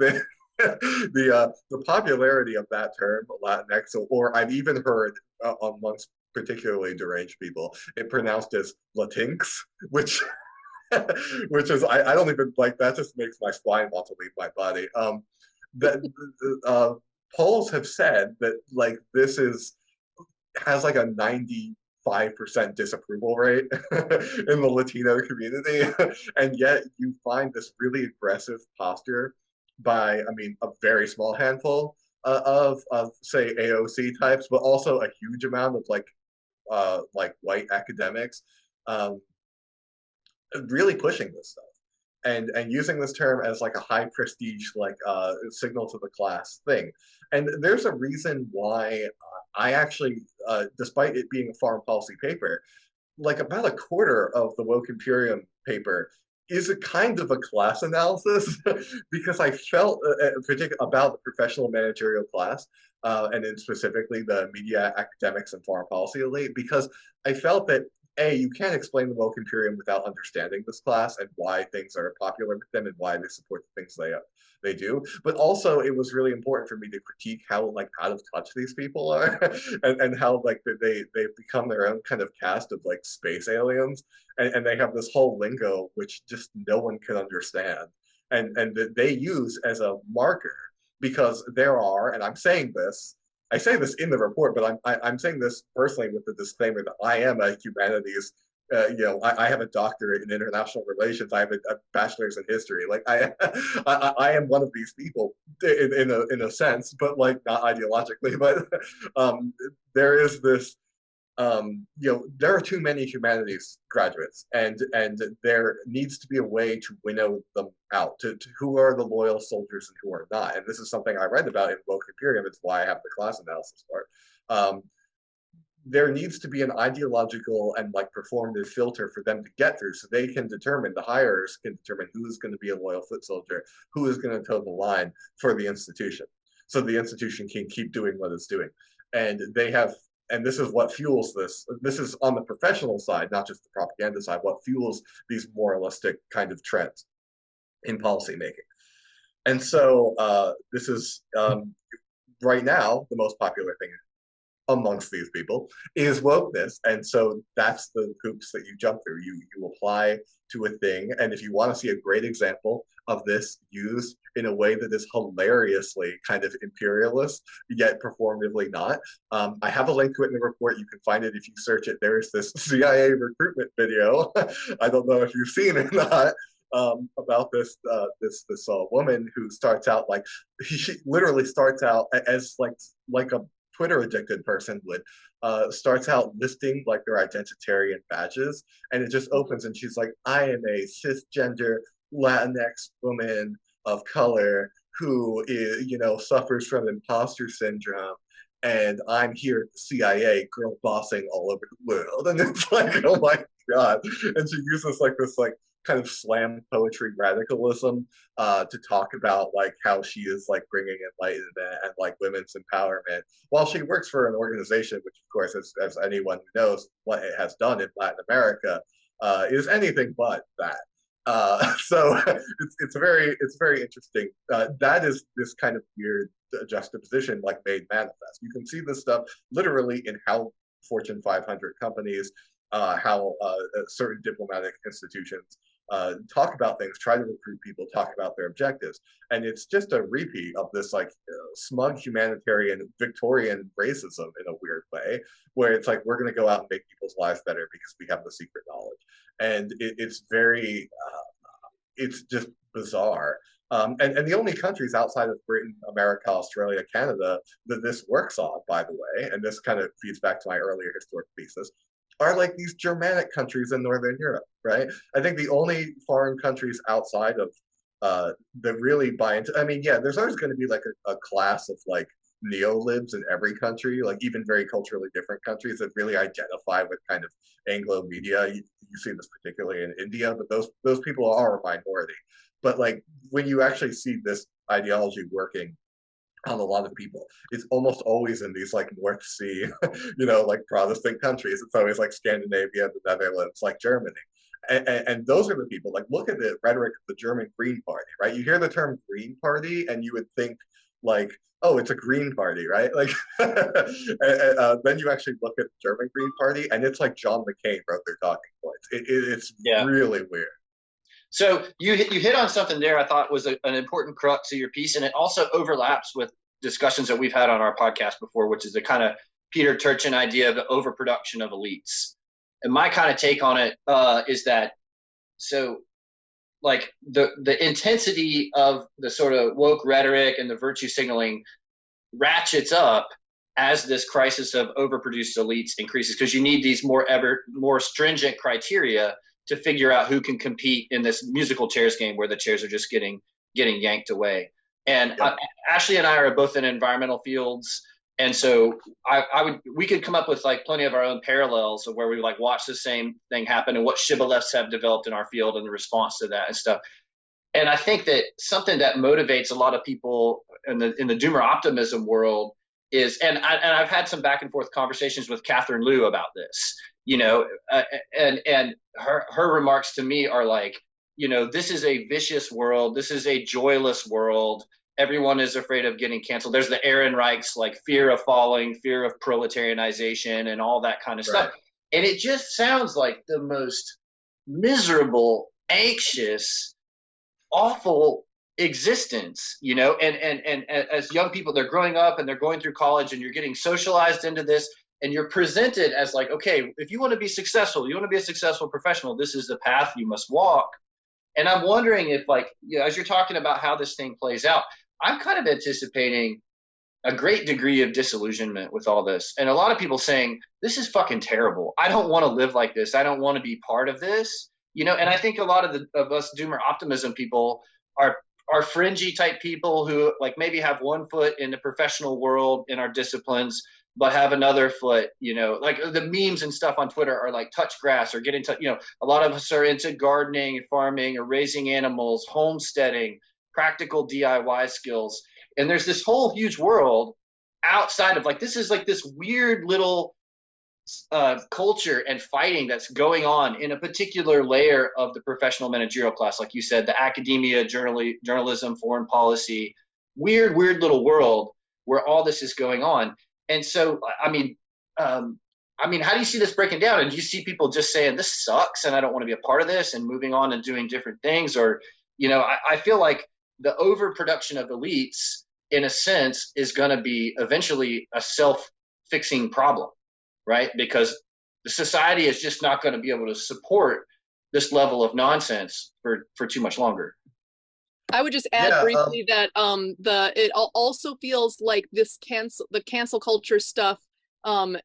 the popularity of that term, Latinx, or I've even heard amongst particularly deranged people, it pronounced as Latinx, which which is I don't even like that. Just makes my spine want to leave my body. That polls have said that like this has like a 95% disapproval rate in the Latino community, and yet you find this really aggressive posture by, I mean, a very small handful of say AOC types, but also a huge amount of like white academics, really pushing this stuff and using this term as like a high prestige like signal to the class thing. And there's a reason why I actually, despite it being a foreign policy paper, like about a quarter of the woke Imperium paper is a kind of a class analysis because I felt particular about the professional managerial class, and then specifically the media, academics, and foreign policy elite, because I felt that you can't explain the woke Imperium without understanding this class and why things are popular with them and why they support the things they do. But also, it was really important for me to critique how like out of touch these people are, and how like they become their own kind of caste of like space aliens, and they have this whole lingo which just no one can understand, and that they use as a marker because there are, and I'm saying this. I say this in the report, but I'm saying this personally with the disclaimer that I am a humanities. I have a doctorate in international relations. I have a bachelor's in history. Like I am one of these people in a sense, but like not ideologically. But there is this there are too many humanities graduates, and there needs to be a way to winnow them out to who are the loyal soldiers and who are not. And this is something I read about in Woke Imperium. It's why I have the class analysis part. There needs to be an ideological and like performative filter for them to get through, so they can determine, the hirers can determine who's going to be a loyal foot soldier, who is going to toe the line for the institution, so the institution can keep doing what it's doing. And they have, and this is what fuels this. This is on the professional side, not just the propaganda side, what fuels these moralistic kind of trends in policymaking. And so this is right now the most popular thing amongst these people is wokeness. And so that's the hoops that you jump through. You apply to a thing. And if you want to see a great example of this used in a way that is hilariously kind of imperialist, yet performatively not, I have a link to it in the report. You can find it if you search it. There's this CIA recruitment video. I don't know if you've seen it or not. About this woman who starts out like, she literally starts out as like a Twitter addicted person would, starts out listing like their identitarian badges, and it just opens and she's like, I am a cisgender Latinx woman of color who is, suffers from imposter syndrome, and I'm here at the CIA girl bossing all over the world. And it's like, oh my God. And she uses like this like kind of slam poetry radicalism to talk about like how she is like bringing enlightenment and like women's empowerment while she works for an organization which, of course, as anyone who knows what it has done in Latin America, is anything but that. So it's very interesting. That is this kind of weird juxtaposition like made manifest. You can see this stuff literally in how Fortune 500 companies, how certain diplomatic institutions talk about things, try to recruit people, talk about their objectives. And it's just a repeat of this like smug humanitarian Victorian racism in a weird way, where it's like, we're going to go out and make people's lives better because we have the secret knowledge. And it's very, it's just bizarre. And the only countries outside of Britain, America, Australia, Canada that this works on, by the way, and this kind of feeds back to my earlier historic thesis, are like these Germanic countries in Northern Europe, right? I think the only foreign countries outside of that really buy into, I mean, yeah, there's always going to be like a class of like neo-libs in every country, like even very culturally different countries that really identify with kind of Anglo media. You see this particularly in India, but those people are a minority. But like when you actually see this ideology working on a lot of people, it's almost always in these like North Sea, like Protestant countries. It's always like Scandinavia, the Netherlands, like Germany. And those are the people, like, look at the rhetoric of the German Green Party, right? You hear the term Green Party and you would think like, oh, it's a Green Party, right? Like, then you actually look at the German Green Party and it's like John McCain wrote their talking points. It's really weird. So you hit on something there I thought was an important crux of your piece, and it also overlaps with discussions that we've had on our podcast before, which is the kind of Peter Turchin idea of the overproduction of elites. And my kind of take on it is that, so like the intensity of the sort of woke rhetoric and the virtue signaling ratchets up as this crisis of overproduced elites increases, because you need these more stringent criteria to figure out who can compete in this musical chairs game where the chairs are just getting yanked away. And Ashley and I are both in environmental fields. And so we could come up with like plenty of our own parallels of where we like watch the same thing happen and what shibboleths have developed in our field and the response to that and stuff. And I think that something that motivates a lot of people in the doomer optimism world is, and I've had some back and forth conversations with Catherine Liu about this, you know, and her remarks to me are like, you know, this is a vicious world. This is a joyless world. Everyone is afraid of getting canceled. There's the Ehrenreichs, like fear of falling, fear of proletarianization, and all that kind of stuff. And it just sounds like the most miserable, anxious, awful existence, you know. And as young people, they're growing up and they're going through college, and you're getting socialized into this, and you're presented as like, okay, if you want to be successful, you want to be a successful professional, this is the path you must walk. And I'm wondering if, like, you know, as you're talking about how this thing plays out, I'm kind of anticipating a great degree of disillusionment with all this. And a lot of people saying, this is fucking terrible. I don't want to live like this. I don't want to be part of this. You know, and I think a lot of us doomer optimism people are fringy type people who like maybe have one foot in the professional world in our disciplines, but have another foot, you know, like the memes and stuff on Twitter are like touch grass or get into, you know, a lot of us are into gardening, farming, or raising animals, homesteading, practical DIY skills. And there's this whole huge world outside of like, this is like this weird little culture and fighting that's going on in a particular layer of the professional managerial class. Like you said, the academia, journalism, foreign policy, weird little world where all this is going on. And so, I mean, how do you see this breaking down? And do you see people just saying, this sucks and I don't want to be a part of this, and moving on and doing different things? Or, you know, I feel like the overproduction of elites, in a sense, is going to be eventually a self-fixing problem, right? Because the society is just not going to be able to support this level of nonsense for too much longer. I would just add briefly that it also feels like the cancel culture stuff.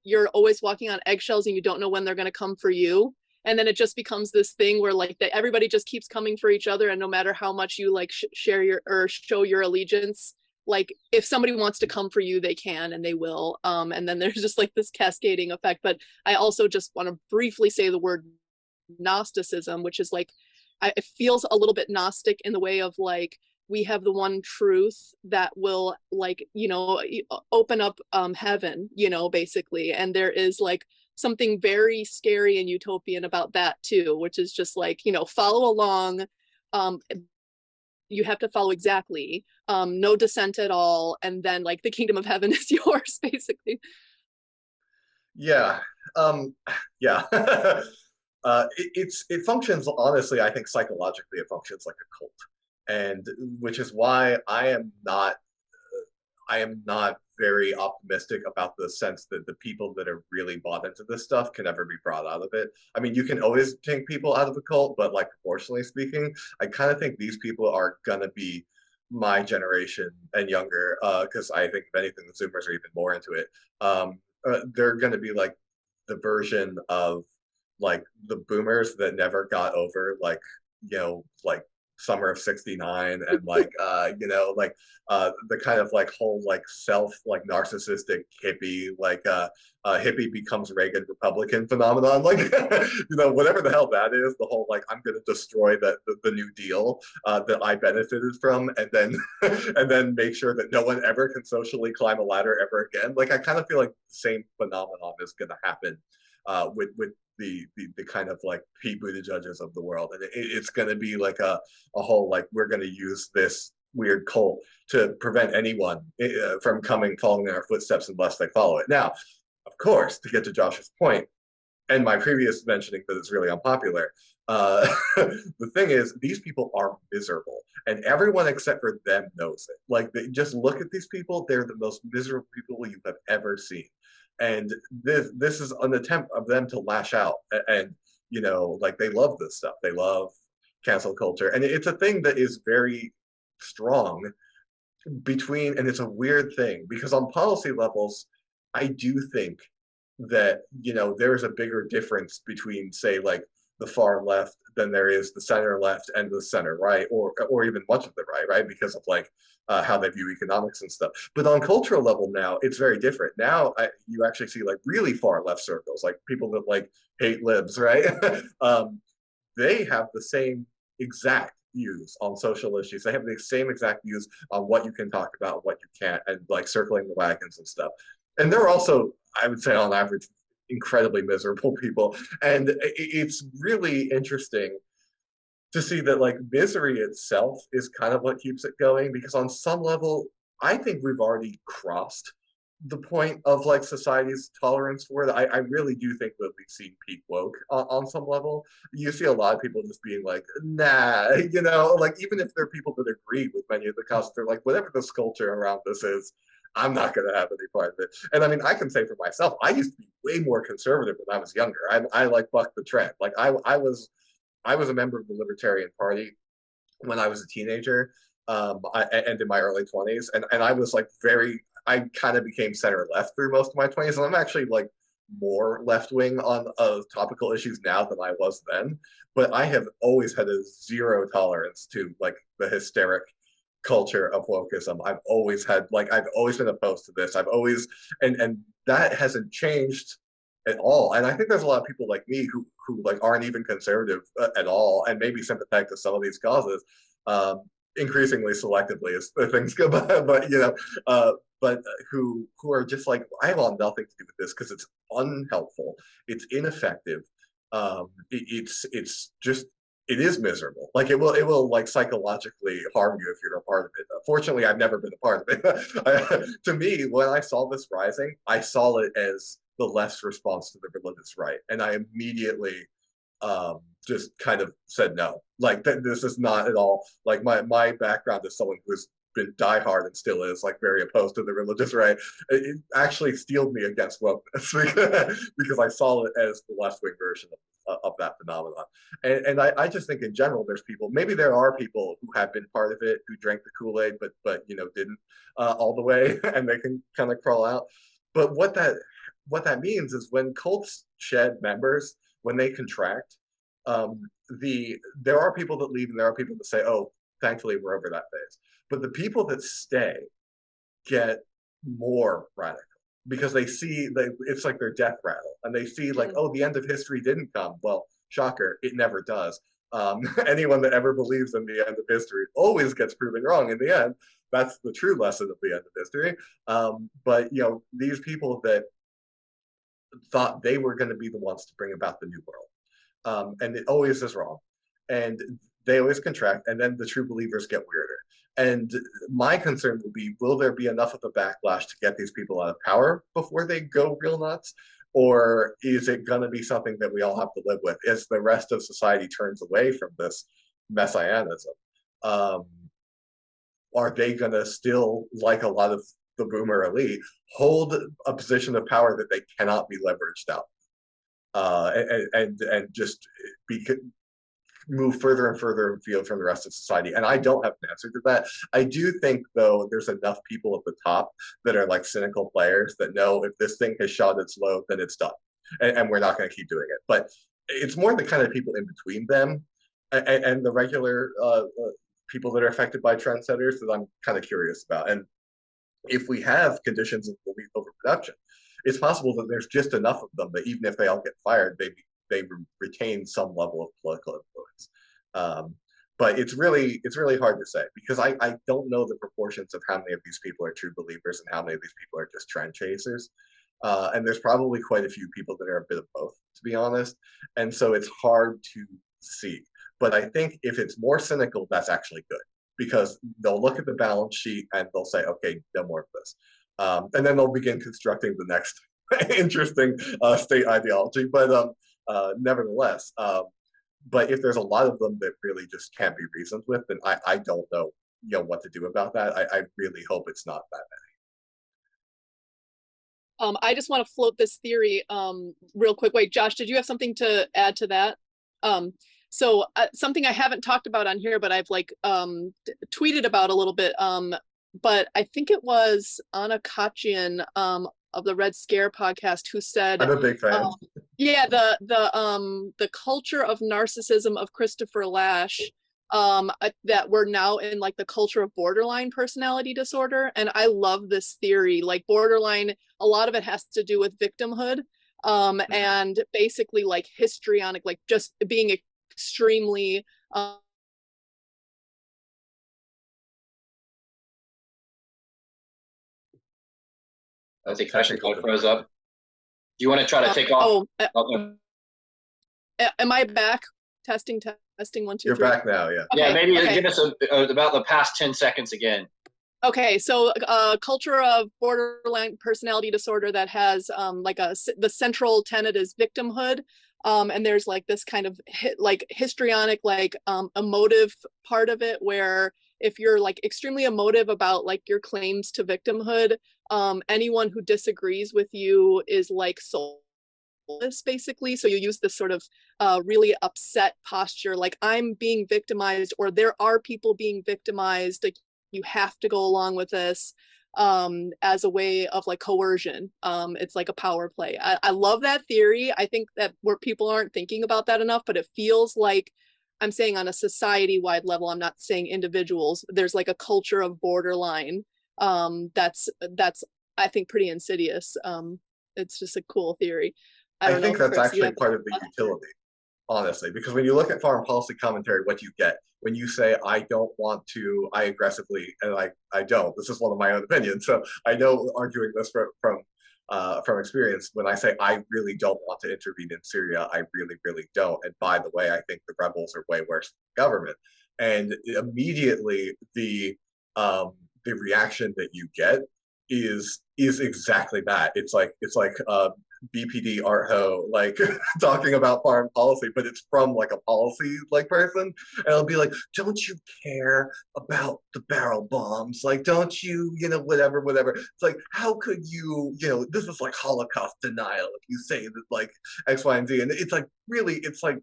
You're always walking on eggshells and you don't know when they're going to come for you. And then it just becomes this thing where like everybody just keeps coming for each other, and no matter how much you like share your or show your allegiance, like if somebody wants to come for you, they can and they will. And then there's just like this cascading effect. But I also just want to briefly say the word Gnosticism, which is like, it feels a little bit Gnostic in the way of like, we have the one truth that will like, you know, open up heaven, you know, basically. And there is like something very scary and utopian about that too, which is just like, you know, follow along. You have to follow exactly, no dissent at all, and then like the kingdom of heaven is yours, basically. Yeah, yeah. It functions, honestly, I think psychologically it functions like a cult, and which is why I am not very optimistic about the sense that the people that are really bought into this stuff can ever be brought out of it. I mean, you can always take people out of a cult, but like proportionally speaking, I kind of think these people are gonna be my generation and younger, because I think if anything, the Zoomers are even more into it. They're gonna be like the version of like the boomers that never got over like, you know, like summer of 69 and like you know, like the kind of like whole like self like narcissistic hippie like hippie becomes Reagan Republican phenomenon, like you know, whatever the hell that is, the whole like I'm gonna destroy the New Deal that I benefited from, and then and then make sure that no one ever can socially climb a ladder ever again. Like I kind of feel like the same phenomenon is gonna happen with the kind of like Pete Buttigieg's of the world, and it's going to be like a whole like we're going to use this weird cult to prevent anyone from following in our footsteps unless they follow it. Now, of course, to get to Josh's point, and my previous mentioning that it's really unpopular, the thing is, these people are miserable, and everyone except for them knows it. Like, just look at these people; they're the most miserable people you have ever seen. And this is an attempt of them to lash out, and you know, like they love this stuff. They love cancel culture, and it's a thing that is very strong between. And it's a weird thing because on policy levels, I do think that, you know, there is a bigger difference between, say, like the far left than there is the center left and the center right, or even much of the right, right? Because of like how they view economics and stuff. But on cultural level now, it's very different. Now you actually see like really far left circles, like people that like hate libs, right? They have the same exact views on social issues. They have the same exact views on what you can talk about, what you can't, and like circling the wagons and stuff. And they're also, I would say, on average, incredibly miserable people. And it's really interesting to see that like misery itself is kind of what keeps it going, because on some level, I think we've already crossed the point of like society's tolerance for it. I really do think that we've seen peak woke on some level. You see a lot of people just being like, nah, you know, like even if there are people that agree with many of the causes, they're like, whatever the sculpture around this is, I'm not going to have any part of it. And I mean, I can say for myself, I used to be way more conservative when I was younger. I like bucked the trend. Like I was a member of the Libertarian Party when I was a teenager, and in my early 20s, and I was like I kind of became center left through most of my 20s, and I'm actually like more left wing on topical issues now than I was then. But I have always had a zero tolerance to like the hysteric culture of wokeism. I've always been opposed to this. I've always and that hasn't changed at all. And I think there's a lot of people like me who like aren't even conservative at all, and maybe sympathetic to some of these causes, increasingly selectively as things go by. But you know, who are just like, I want nothing to do with this because it's unhelpful, it's ineffective, it's just it is miserable. Like it will like psychologically harm you if you're a part of it. Fortunately, I've never been a part of it. To me, when I saw this rising, I saw it as the left's response to the religious right, and I immediately just kind of said no. Like this is not at all like my background as someone who's been diehard and still is like very opposed to the religious right. It actually steeled me against wokeness because I saw it as the left wing version of that phenomenon. And I just think in general, there's people, maybe there are people who have been part of it, who drank the Kool-Aid, but you know, didn't all the way, and they can kind of crawl out. But what that means is when cults shed members, when they contract, there are people that leave and there are people that say, oh, thankfully we're over that phase. But the people that stay get more radical because they see it's like their death rattle, and they see like, oh, the end of history didn't come. Well, shocker, it never does. Anyone that ever believes in the end of history always gets proven wrong in the end. That's the true lesson of the end of history. But you know, these people that thought they were going to be the ones to bring about the new world, and it always is wrong, and they always contract, and then the true believers get weirder. And my concern will be, will there be enough of a backlash to get these people out of power before they go real nuts? Or is it going to be something that we all have to live with as the rest of society turns away from this messianism? Are they going to still, like a lot of the boomer elite, hold a position of power that they cannot be leveraged out, and just move further and further afield from the rest of society? And I don't have an answer to that. I do think, though, there's enough people at the top that are like cynical players that know if this thing has shot its load, then it's done, and we're not going to keep doing it. But it's more the kind of people in between them and the regular people that are affected by trendsetters that I'm kind of curious about. And if we have conditions of overproduction, it's possible that there's just enough of them that even if they all get fired, they retain some level of political influence. But it's really hard to say, because I don't know the proportions of how many of these people are true believers and how many of these people are just trend chasers. And there's probably quite a few people that are a bit of both, to be honest. And so it's hard to see. But I think if it's more cynical, that's actually good, because they'll look at the balance sheet and they'll say, okay, no more of this. And then they'll begin constructing the next interesting state ideology. But nevertheless, but if there's a lot of them that really just can't be reasoned with, then I don't know, what to do about that. I really hope it's not that many. I just want to float this theory real quick. Wait, Josh, did you have something to add to that? So something I haven't talked about on here, but I've like tweeted about a little bit. But I think it was Anna Kachian of the Red Scare podcast who said, I'm a big fan. Yeah, the culture of narcissism of Christopher Lasch, that we're now in like the culture of borderline personality disorder. And I love this theory. Like borderline, a lot of it has to do with victimhood, and basically like histrionic, like just being extremely I think Ashley froze up. Do you want to try to take off? Am I back? Testing, testing, 1, 2, You're 3. back now, yeah. Okay, yeah, maybe give us about the past 10 seconds again. Okay, so culture of borderline personality disorder that has the central tenet is victimhood, and there's like this kind of histrionic, emotive part of it where if you're like extremely emotive about like your claims to victimhood, anyone who disagrees with you is like soulless, basically. So you use this sort of really upset posture, like I'm being victimized, or there are people being victimized. Like you have to go along with this, as a way of like coercion. It's like a power play. I love that theory. I think that where people aren't thinking about that enough, but it feels like I'm saying on a society-wide level, I'm not saying individuals, there's like a culture of borderline, that's I think pretty insidious. It's just a cool theory. I think that's actually part of the utility, honestly, because when you look at foreign policy commentary, what you get when you say, I don't want to, I aggressively, and I don't, this is one of my own opinions. So I know arguing this from experience, when I say I really don't want to intervene in Syria, I really, really don't. And by the way, I think the rebels are way worse than the government. And immediately the reaction that you get is exactly that. It's like BPD art ho, like talking about foreign policy, but it's from like a policy like person, and it'll be like, don't you care about the barrel bombs? Like, don't you, whatever. It's like, how could you, this is like Holocaust denial if you say that like X, Y, and Z, and it's like really, it's like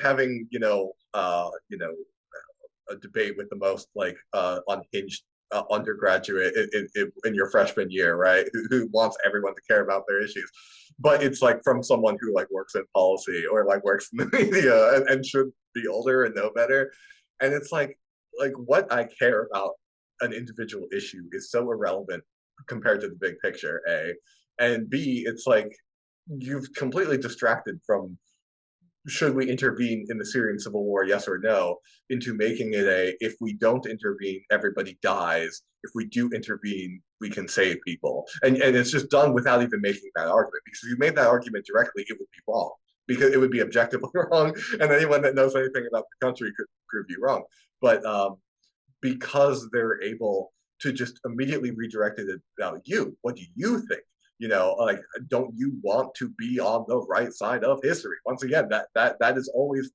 having a debate with the most like unhinged undergraduate in your freshman year, right? Who wants everyone to care about their issues, but it's like from someone who like works in policy or like works in the media and should be older and know better. And it's like what I care about an individual issue is so irrelevant compared to the big picture, A, and B, it's like you've completely distracted from should we intervene in the Syrian civil war, yes or no, into making it a, if we don't intervene, everybody dies. If we do intervene, we can save people. And it's just done without even making that argument. Because if you made that argument directly, it would be wrong. Because it would be objectively wrong. And anyone that knows anything about the country could prove you wrong. But because they're able to just immediately redirect it about you, what do you think? Like, don't you want to be on the right side of history? Once again, that is always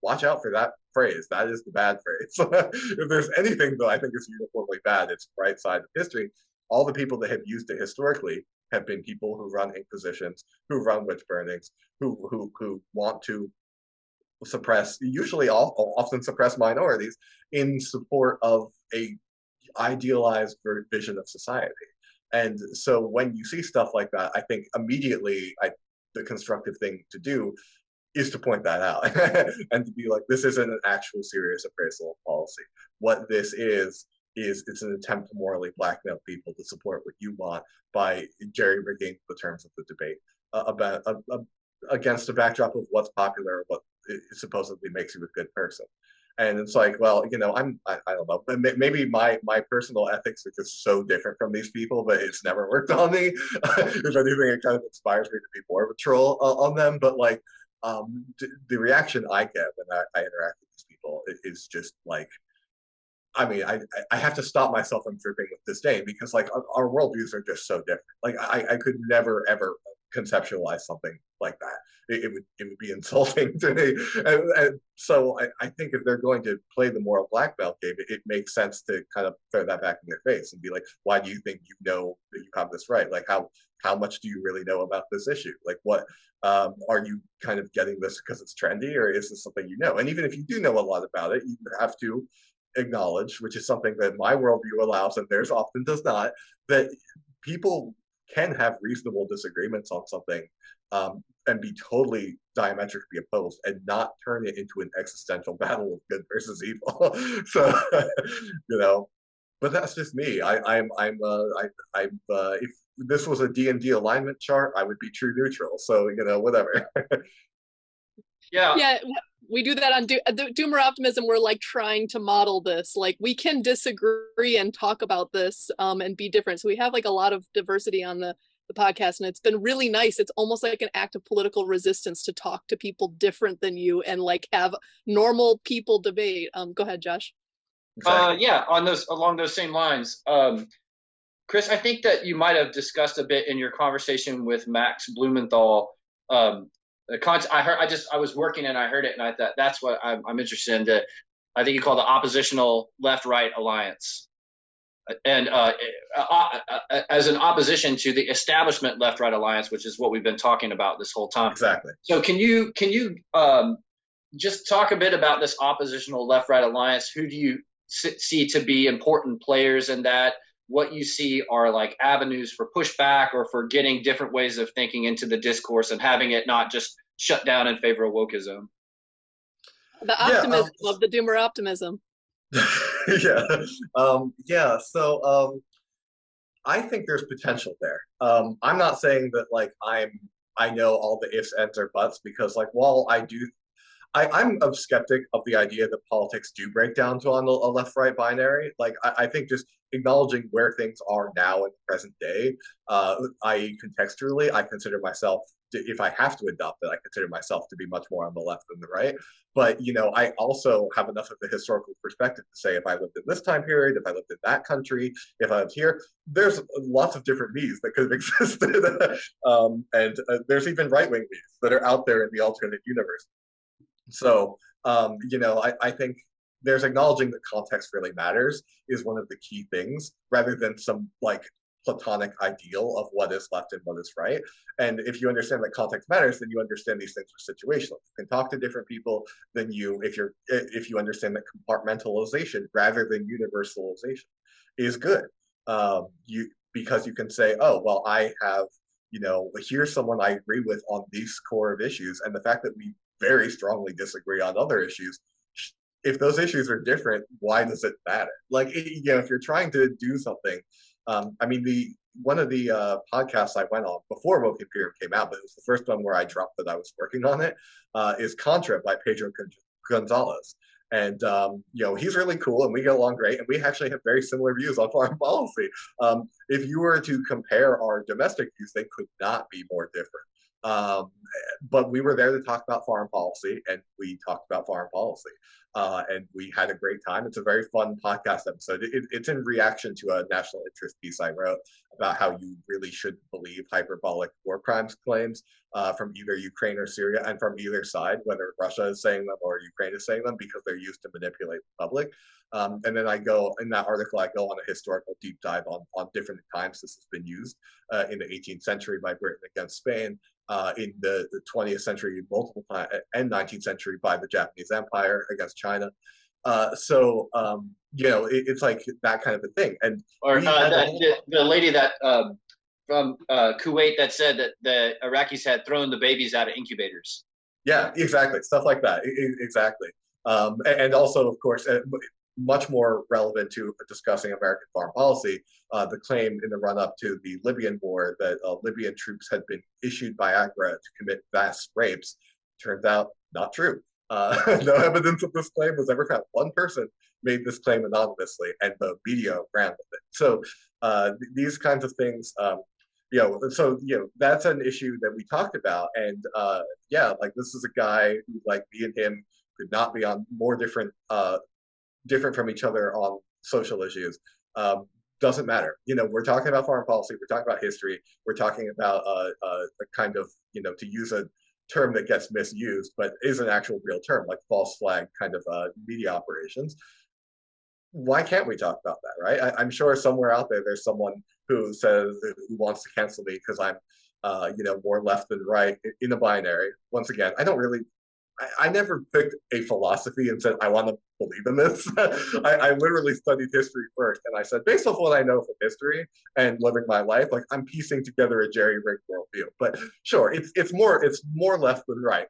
watch out for that phrase. That is the bad phrase. If there's anything that I think is uniformly bad, it's right side of history. All the people that have used it historically have been people who run inquisitions, who run witch burnings, who want to suppress, usually often suppress minorities in support of a idealized vision of society. And so when you see stuff like that, I think immediately the constructive thing to do is to point that out and to be like, this isn't an actual serious appraisal of policy. What this is it's an attempt to morally blackmail people to support what you want by jerry-rigging the terms of the debate against a backdrop of what's popular, what supposedly makes you a good person. And it's like, well, I don't know, maybe my personal ethics are just so different from these people, but it's never worked on me. If anything, it kind of inspires me to be more of a troll on them. But like, the reaction I get when I interact with these people is just like, I mean, I have to stop myself from dripping with disdain because like our worldviews are just so different. Like I could never ever conceptualize something like that. It would be insulting to me. And so I think if they're going to play the moral blackmail game, it makes sense to kind of throw that back in their face and be like, why do you think you know that you have this right? Like how much do you really know about this issue? Like what are you kind of getting this because it's trendy, or is this something you know? And even if you do know a lot about it, you have to acknowledge, which is something that my worldview allows and theirs often does not, that people can have reasonable disagreements on something, and be totally diametrically opposed and not turn it into an existential battle of good versus evil. So, you know, but that's just me. If this was a D&D alignment chart, I would be true neutral. So, you know, whatever. Yeah. Yeah, we do that on Doomer Optimism. We're like trying to model this. Like we can disagree and talk about this and be different. So we have like a lot of diversity on the podcast, and it's been really nice. It's almost like an act of political resistance to talk to people different than you and like have normal people debate. Go ahead, Josh. Exactly. Yeah, along those same lines. Chris, I think that you might have discussed a bit in your conversation with Max Blumenthal. I was working and I heard it and I thought that's what I'm interested in. I think you call the oppositional left-right alliance, and as an opposition to the establishment left-right alliance, which is what we've been talking about this whole time. Exactly. So can you just talk a bit about this oppositional left-right alliance? Who do you see to be important players in that? What you see are like avenues for pushback or for getting different ways of thinking into the discourse and having it not just shut down in favor of wokeism. The optimism of the Doomer Optimism. Yeah. So I think there's potential there. I'm not saying that like I know all the ifs, ands, or buts, because like while I'm a skeptic of the idea that politics do break down to on a left-right binary. Like, I think just acknowledging where things are now in the present day, i.e. contextually, I consider myself, if I have to adopt it, I consider myself to be much more on the left than the right. But, you know, I also have enough of a historical perspective to say if I lived in this time period, if I lived in that country, if I lived here, there's lots of different me's that could have existed. And there's even right-wing me's that are out there in the alternate universe. So, you know, I think there's acknowledging that context really matters is one of the key things, rather than some like platonic ideal of what is left and what is right. And if you understand that context matters, then you understand these things are situational. You can talk to different people than if you understand that compartmentalization rather than universalization is good. Because you can say, oh, well, I have, you know, here's someone I agree with on these core of issues, and the fact that we very strongly disagree on other issues. If those issues are different, why does it matter? Like, you know, if you're trying to do something, I mean, one of the podcasts I went on before Woke Imperium came out, but it was the first one where I dropped that I was working on it, is Contra by Pedro Gonzalez. And, you know, he's really cool and we get along great. And we actually have very similar views on foreign policy. If you were to compare our domestic views, they could not be more different. But we were there to talk about foreign policy, and we talked about foreign policy, and we had a great time. It's a very fun podcast episode. It's in reaction to a national interest piece I wrote about how you really shouldn't believe hyperbolic war crimes claims from either Ukraine or Syria, and from either side, whether Russia is saying them or Ukraine is saying them, because they're used to manipulate the public. And then in that article, I go on a historical deep dive on different times this has been used in the 18th century by Britain against Spain, in the 20th century multiple times, and 19th century by the Japanese Empire against China. You know, it's like that kind of a thing. And or the lady that from Kuwait that said that the Iraqis had thrown the babies out of incubators. Yeah, exactly. Stuff like that. Exactly. And also, of course, much more relevant to discussing American foreign policy, the claim in the run-up to the Libyan War that Libyan troops had been issued Viagra to commit vast rapes turns out not true. No evidence of this claim was ever found. One person made this claim anonymously, and the media ran with it. So these kinds of things, you know, so, you know, that's an issue that we talked about. And yeah, like this is a guy who, like, me and him could not be on more different from each other on social issues. Doesn't matter. You know, we're talking about foreign policy, we're talking about history, we're talking about a kind of, you know, to use a term that gets misused, but is an actual real term, like false flag kind of media operations. Why can't we talk about that, right? I'm sure somewhere out there, there's someone who wants to cancel me because I'm, you know, more left than right in a binary. Once again, I don't really I never picked a philosophy and said, I want to believe in this. I literally studied history first. And I said, based off what I know from history and living my life, like I'm piecing together a jerry-rigged worldview. But sure, it's more left than right.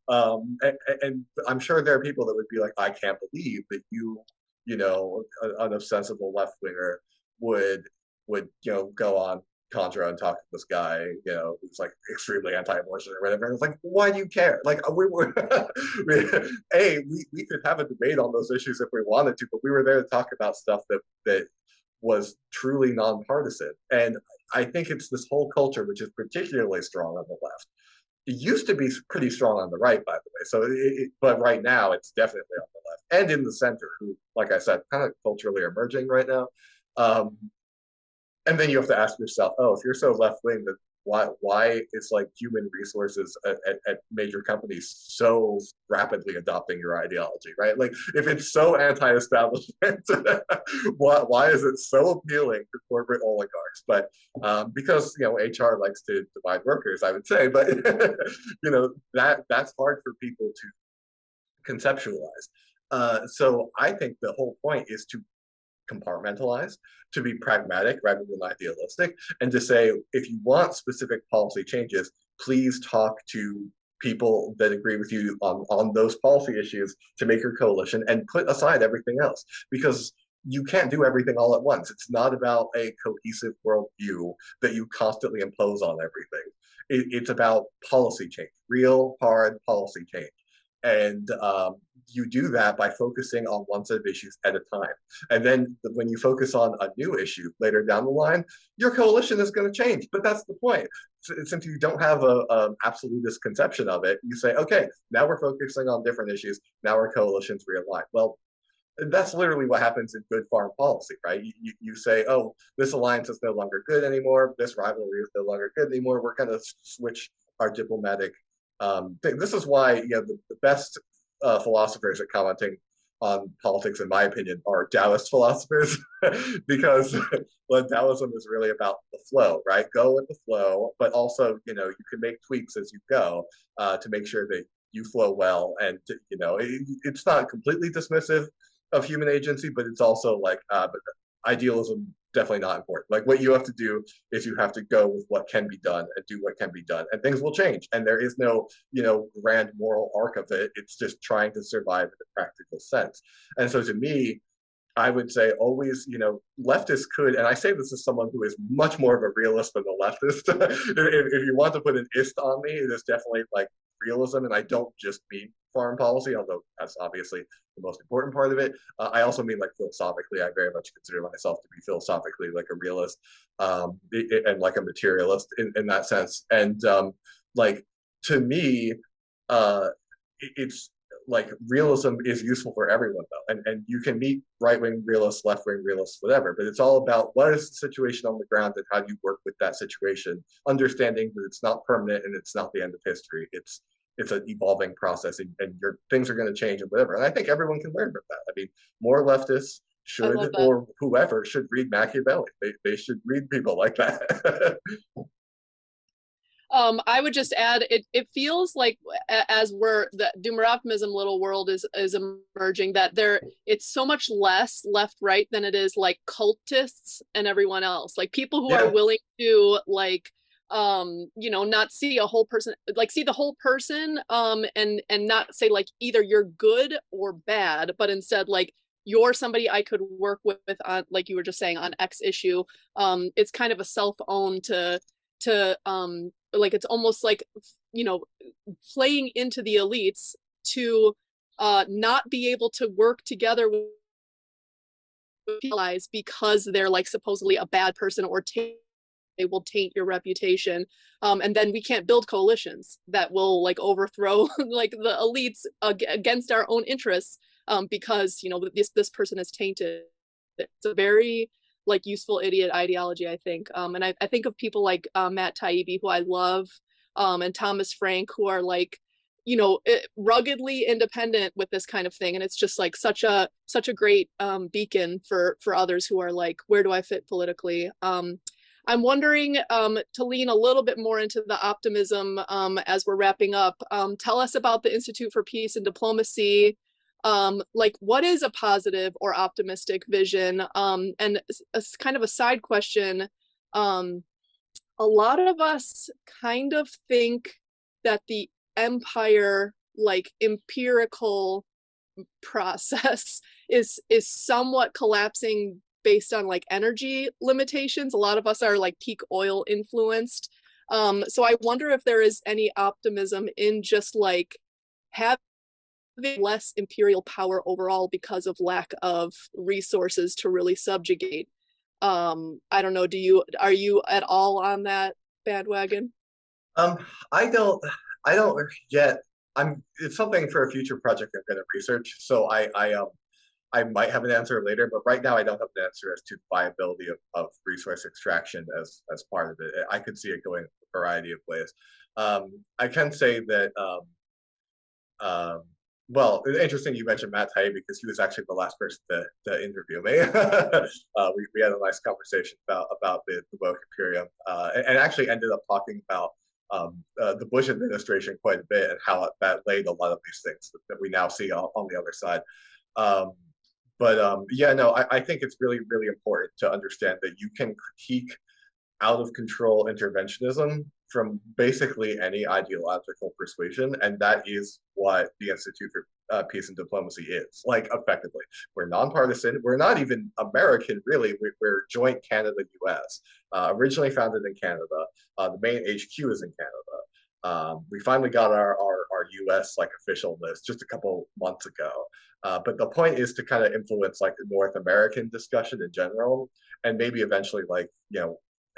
And I'm sure there are people that would be like, I can't believe that you know, an obsessible left-winger would go on Contra and talk to this guy, who's like extremely anti-abortion or whatever. And it's like, why do you care? Like we were, we could have a debate on those issues if we wanted to, but we were there to talk about stuff that was truly nonpartisan. And I think it's this whole culture which is particularly strong on the left. It used to be pretty strong on the right, by the way. So, but right now it's definitely on the left and in the center, who, like I said, kind of culturally emerging right now. And then you have to ask yourself, oh, if you're so left wing, that why is like human resources at major companies so rapidly adopting your ideology, right? Like if it's so anti-establishment, why is it so appealing to corporate oligarchs? But because HR likes to divide workers, I would say, but that's hard for people to conceptualize. So I think the whole point is to compartmentalize, to be pragmatic rather than idealistic, and to say, if you want specific policy changes, please talk to people that agree with you on those policy issues to make your coalition and put aside everything else, because you can't do everything all at once. It's not about a cohesive worldview that you constantly impose on everything. It's about policy change, real hard policy change. And you do that by focusing on one set of issues at a time. And then when you focus on a new issue later down the line, your coalition is going to change. But that's the point. Since you don't have a absolutist conception of it, you say, okay, now we're focusing on different issues. Now our coalitions realign. Well, that's literally what happens in good foreign policy, right? You say, oh, this alliance is no longer good anymore. This rivalry is no longer good anymore. We're going to switch our diplomatic thing. This is why the best philosophers at commenting on politics, in my opinion, are Taoist philosophers, because Taoism is really about the flow, right? Go with the flow, but also, you can make tweaks as you go to make sure that you flow well. And, it's not completely dismissive of human agency, but it's also like, but idealism, definitely not important. Like what you have to do is you have to go with what can be done and do what can be done, and things will change. And there is no, grand moral arc of it. It's just trying to survive in a practical sense. And so to me, I would say always, leftists could, and I say this as someone who is much more of a realist than a leftist. if you want to put an ist on me, it is definitely like realism, and I don't just mean foreign policy, although that's obviously the most important part of it. I also mean like philosophically. I very much consider myself to be philosophically like a realist and like a materialist in that sense. And like to me, it's like realism is useful for everyone though, and you can meet right-wing realists, left-wing realists, whatever, but it's all about what is the situation on the ground and how do you work with that situation, understanding that it's not permanent and it's not the end of history. It's an evolving process, and your things are going to change and whatever. And I think everyone can learn from that. I mean, more leftists should, or whoever should read Machiavelli. They should read people like that. I would just add, it feels like as the doomer optimism little world is emerging, that it's so much less left right than it is like cultists and everyone else, like people who are willing to like not see a whole person, like see the whole person, and not say like either you're good or bad, but instead like you're somebody I could work with on, like you were just saying, on X issue. It's kind of a self-own to like it's almost like playing into the elites to not be able to work together with allies because they're like supposedly a bad person, or they will taint your reputation, and then we can't build coalitions that will like overthrow like the elites against our own interests, because this person is tainted. It's a very like useful idiot ideology, I think. And I think of people like Matt Taibbi, who I love, and Thomas Frank, who are like, ruggedly independent with this kind of thing. And it's just like such a great beacon for others who are like, where do I fit politically? I'm wondering to lean a little bit more into the optimism as we're wrapping up. Tell us about the Institute for Peace and Diplomacy. Like, what is a positive or optimistic vision? And a kind of a side question. A lot of us kind of think that the empire, like empirical process, is somewhat collapsing based on like energy limitations. A lot of us are like peak oil influenced. So I wonder if there is any optimism in just like having less imperial power overall because of lack of resources to really subjugate. I don't know, are you at all on that bandwagon? Um, I don't, I don't yet. It's something for a future project I'm going to research. So I might have an answer later, but right now I don't have an answer as to the viability of resource extraction as part of it. I could see it going a variety of ways. I can say that, um, well, it's interesting you mentioned Matt Tay because he was actually the last person to interview me. We had a nice conversation about the woke Imperium, and actually ended up talking about the Bush administration quite a bit and how that laid a lot of these things that we now see on the other side. Um, but yeah, no, I think it's really, really important to understand that you can critique out of control interventionism from basically any ideological persuasion, and that is what the Institute for Peace and Diplomacy is. Like, effectively, we're nonpartisan. We're not even American, really. We're joint Canada-U.S. Originally founded in Canada. The main HQ is in Canada. We finally got our U.S. like official list just a couple months ago. But the point is to kind of influence like the North American discussion in general, and maybe eventually like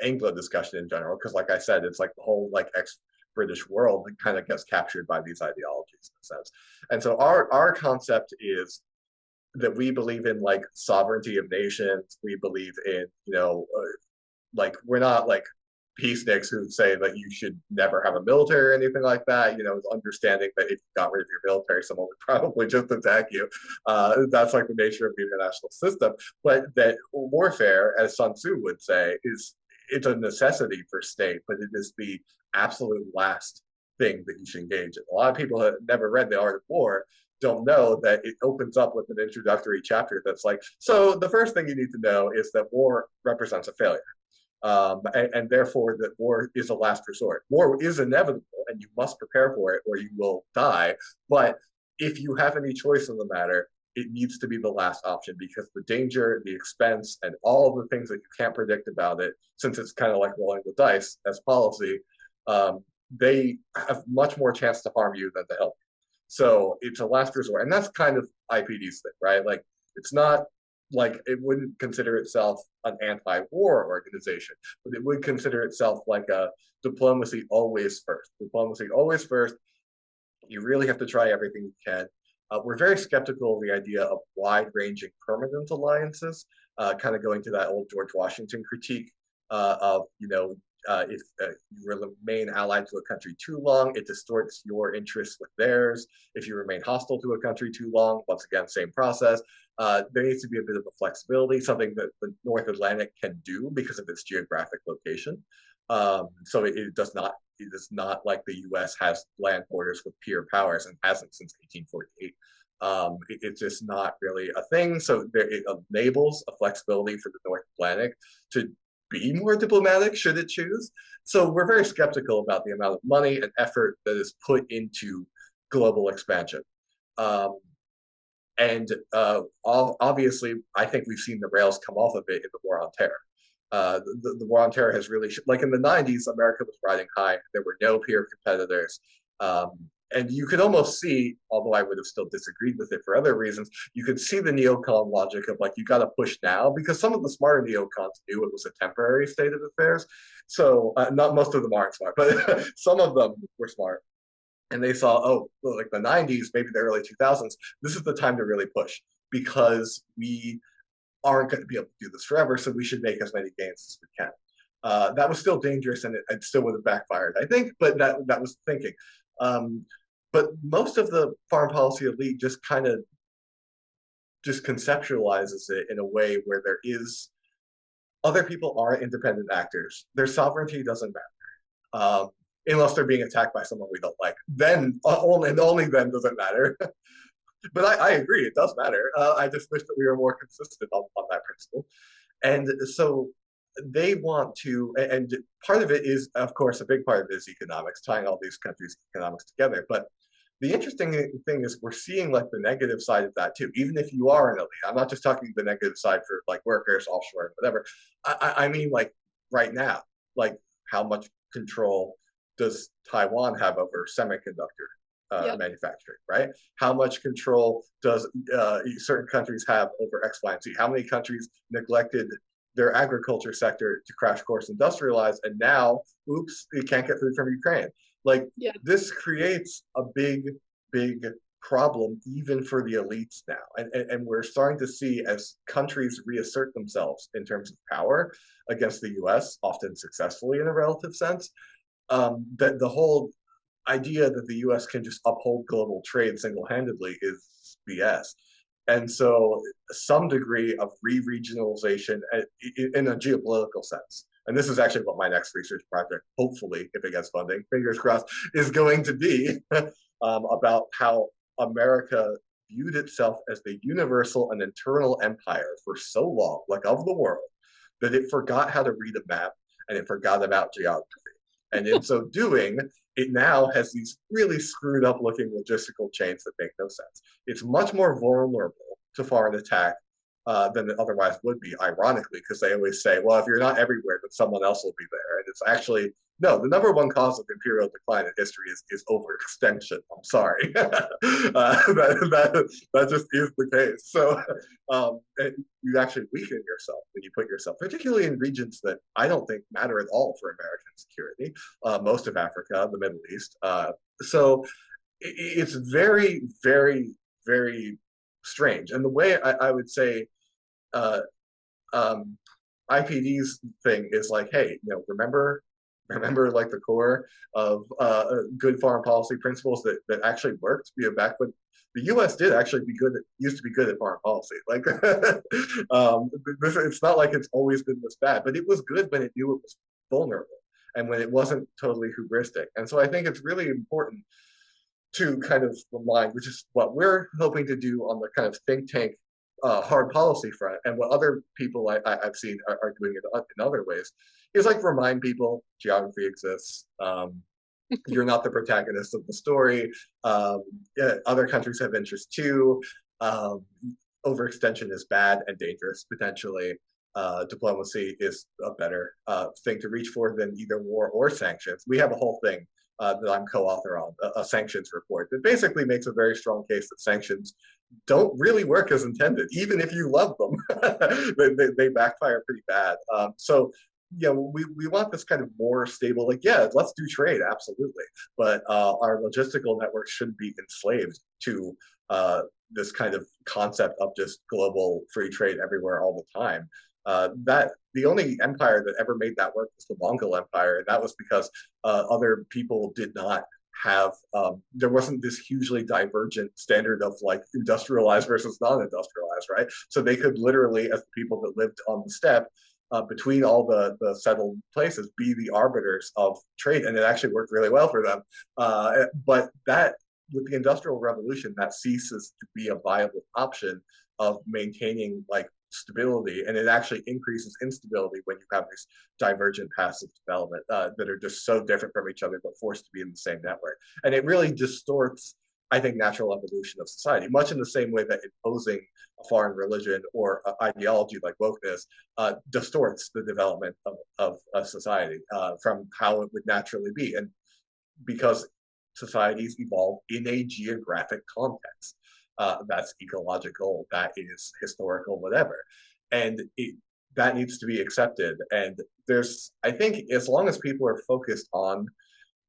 Anglo discussion in general, because like I said, it's like the whole like ex-British world that kind of gets captured by these ideologies in a sense. And so our concept is that we believe in like sovereignty of nations. We believe in like we're not like peaceniks who say that you should never have a military or anything like that. Understanding that if you got rid of your military, someone would probably just attack you. That's like the nature of the international system. But that warfare, as Sun Tzu would say, it's a necessity for state, but it is the absolute last thing that you should engage in. A lot of people have never read The Art of War don't know that it opens up with an introductory chapter that's like, so the first thing you need to know is that war represents a failure. And therefore that war is a last resort. War is inevitable and you must prepare for it or you will die. But if you have any choice in the matter, it needs to be the last option because the danger, the expense, and all of the things that you can't predict about it, since it's kind of like rolling the dice as policy, they have much more chance to harm you than to help you. So it's a last resort. And that's kind of IPD's thing, right? Like, it's not like it wouldn't consider itself an anti-war organization, but it would consider itself like a diplomacy always first. Diplomacy always first. You really have to try everything you can. We're very skeptical of the idea of wide-ranging permanent alliances, kind of going to that old George Washington critique of, if you remain allied to a country too long, it distorts your interests with theirs. If you remain hostile to a country too long, once again, same process. There needs to be a bit of a flexibility, something that the North Atlantic can do because of its geographic location. So it is not like the U.S. has land borders with peer powers and hasn't since 1848. It's just not really a thing. So it enables a flexibility for the North Atlantic to be more diplomatic should it choose. So we're very skeptical about the amount of money and effort that is put into global expansion. Obviously, I think we've seen the rails come off a bit in the War on Terror. The War on Terror has really, like in the 90s, America was riding high. There were no peer competitors. And you could almost see, although I would have still disagreed with it for other reasons, you could see the neocon logic of like, you got to push now, because some of the smarter neocons knew it was a temporary state of affairs. So not most of them aren't smart, but some of them were smart. And they saw, oh, like the 90s, maybe the early 2000s, this is the time to really push because we aren't going to be able to do this forever. So we should make as many gains as we can. That was still dangerous and it still would have backfired, I think, but that was the thinking. But most of the foreign policy elite just kind of just conceptualizes it in a way where there is other people are independent actors. Their sovereignty doesn't matter. Unless they're being attacked by someone we don't like. Then, only, and only then does it matter. But I agree, it does matter. I just wish that we were more consistent on that principle. And so they want to, and part of it is, of course, a big part of it is economics, tying all these countries' economics together. But the interesting thing is we're seeing like the negative side of that too. Even if you are an elite, I'm not just talking the negative side for like workers, offshore, whatever. I mean like right now, like how much control does Taiwan have over semiconductor manufacturing, right? How much control does certain countries have over X, Y, and Z? How many countries neglected their agriculture sector to crash course industrialize, and now, oops, you can't get food from Ukraine. Like this creates a big, big problem even for the elites now. And we're starting to see as countries reassert themselves in terms of power against the US, often successfully in a relative sense, that the whole idea that the US can just uphold global trade single-handedly is BS. And so some degree of re-regionalization in a geopolitical sense, and this is actually what my next research project, hopefully, if it gets funding, fingers crossed, is going to be about how America viewed itself as the universal and internal empire for so long, like of the world, that it forgot how to read a map and it forgot about geography. And in so doing, it now has these really screwed up looking logistical chains that make no sense. It's much more vulnerable to foreign attack than it otherwise would be, ironically, because they always say, well, if you're not everywhere, then someone else will be there. And it's actually, no, the number one cause of imperial decline in history is overextension. I'm sorry. that just is the case. So you actually weaken yourself when you put yourself, particularly in regions that I don't think matter at all for American security, most of Africa, the Middle East. So it's very, very, very strange. And the way I would say IPD's thing is like, hey, remember like the core of good foreign policy principles that actually worked. Back when the U.S. did actually used to be good at foreign policy. Like, it's not like it's always been this bad, but it was good when it knew it was vulnerable and when it wasn't totally hubristic. And so I think it's really important to kind of remind, which is what we're hoping to do on the kind of think tank hard policy front, and what other people I've seen are doing it in other ways, is like remind people geography exists. You're not the protagonist of the story. Other countries have interests too. Overextension is bad and dangerous potentially. Diplomacy is a better thing to reach for than either war or sanctions. We have a whole thing that I'm co-author on, a sanctions report that basically makes a very strong case that sanctions don't really work as intended, even if you love them. they backfire pretty bad. So we want this kind of more stable, like, yeah, let's do trade, absolutely. But our logistical network shouldn't be enslaved to this kind of concept of just global free trade everywhere all the time. That the only empire that ever made that work was the Mongol Empire, and that was because other people did not have there wasn't this hugely divergent standard of like industrialized versus non-industrialized, right? So they could literally, as the people that lived on the steppe between all the settled places, be the arbiters of trade, and it actually worked really well for them. But that, with the Industrial Revolution, that ceases to be a viable option of maintaining like stability, and it actually increases instability when you have these divergent paths of development that are just so different from each other but forced to be in the same network. And it really distorts, I think, natural evolution of society, much in the same way that imposing a foreign religion or ideology like wokeness distorts the development of a society from how it would naturally be. And because societies evolve in a geographic context. That's ecological, that is historical, whatever. And that needs to be accepted. And I think as long as people are focused on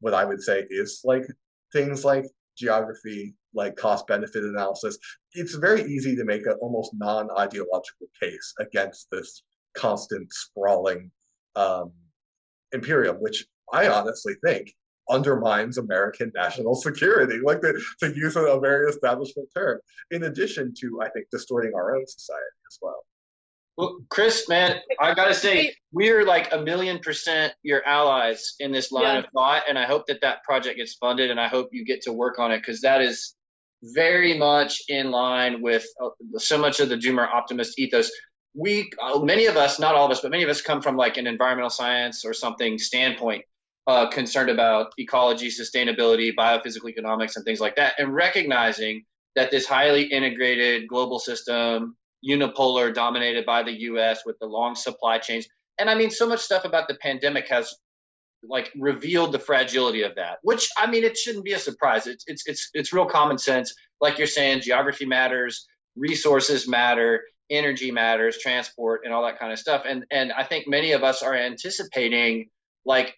what I would say is like things like geography, like cost benefit analysis, it's very easy to make an almost non-ideological case against this constant sprawling imperium, which I honestly think undermines American national security, like to use a very establishment term, in addition to, I think, distorting our own society as well. Well, Chris, man, I gotta say, Hey, we're like 1,000,000% your allies in this line yeah, of thought, and I hope that that project gets funded, and I hope you get to work on it because that is very much in line with so much of the doomer optimist ethos. Many of us, not all of us, but many of us come from like an environmental science or something standpoint, concerned about ecology, sustainability, biophysical economics, and things like that, and recognizing that this highly integrated global system, unipolar, dominated by the US with the long supply chains. And I mean, so much stuff about the pandemic has like revealed the fragility of that, which I mean, it shouldn't be a surprise. It's real common sense. Like you're saying, geography matters, resources matter, energy matters, transport, and all that kind of stuff. And I think many of us are anticipating like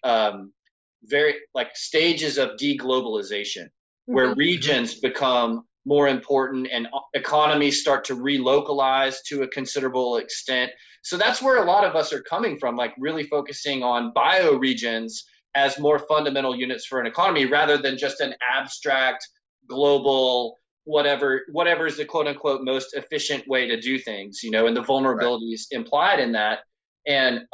very like stages of deglobalization where mhm, regions become more important and economies start to relocalize to a considerable extent. So that's where a lot of us are coming from, like really focusing on bioregions as more fundamental units for an economy rather than just an abstract global whatever is the quote unquote most efficient way to do things, and the Right. vulnerabilities implied in that. And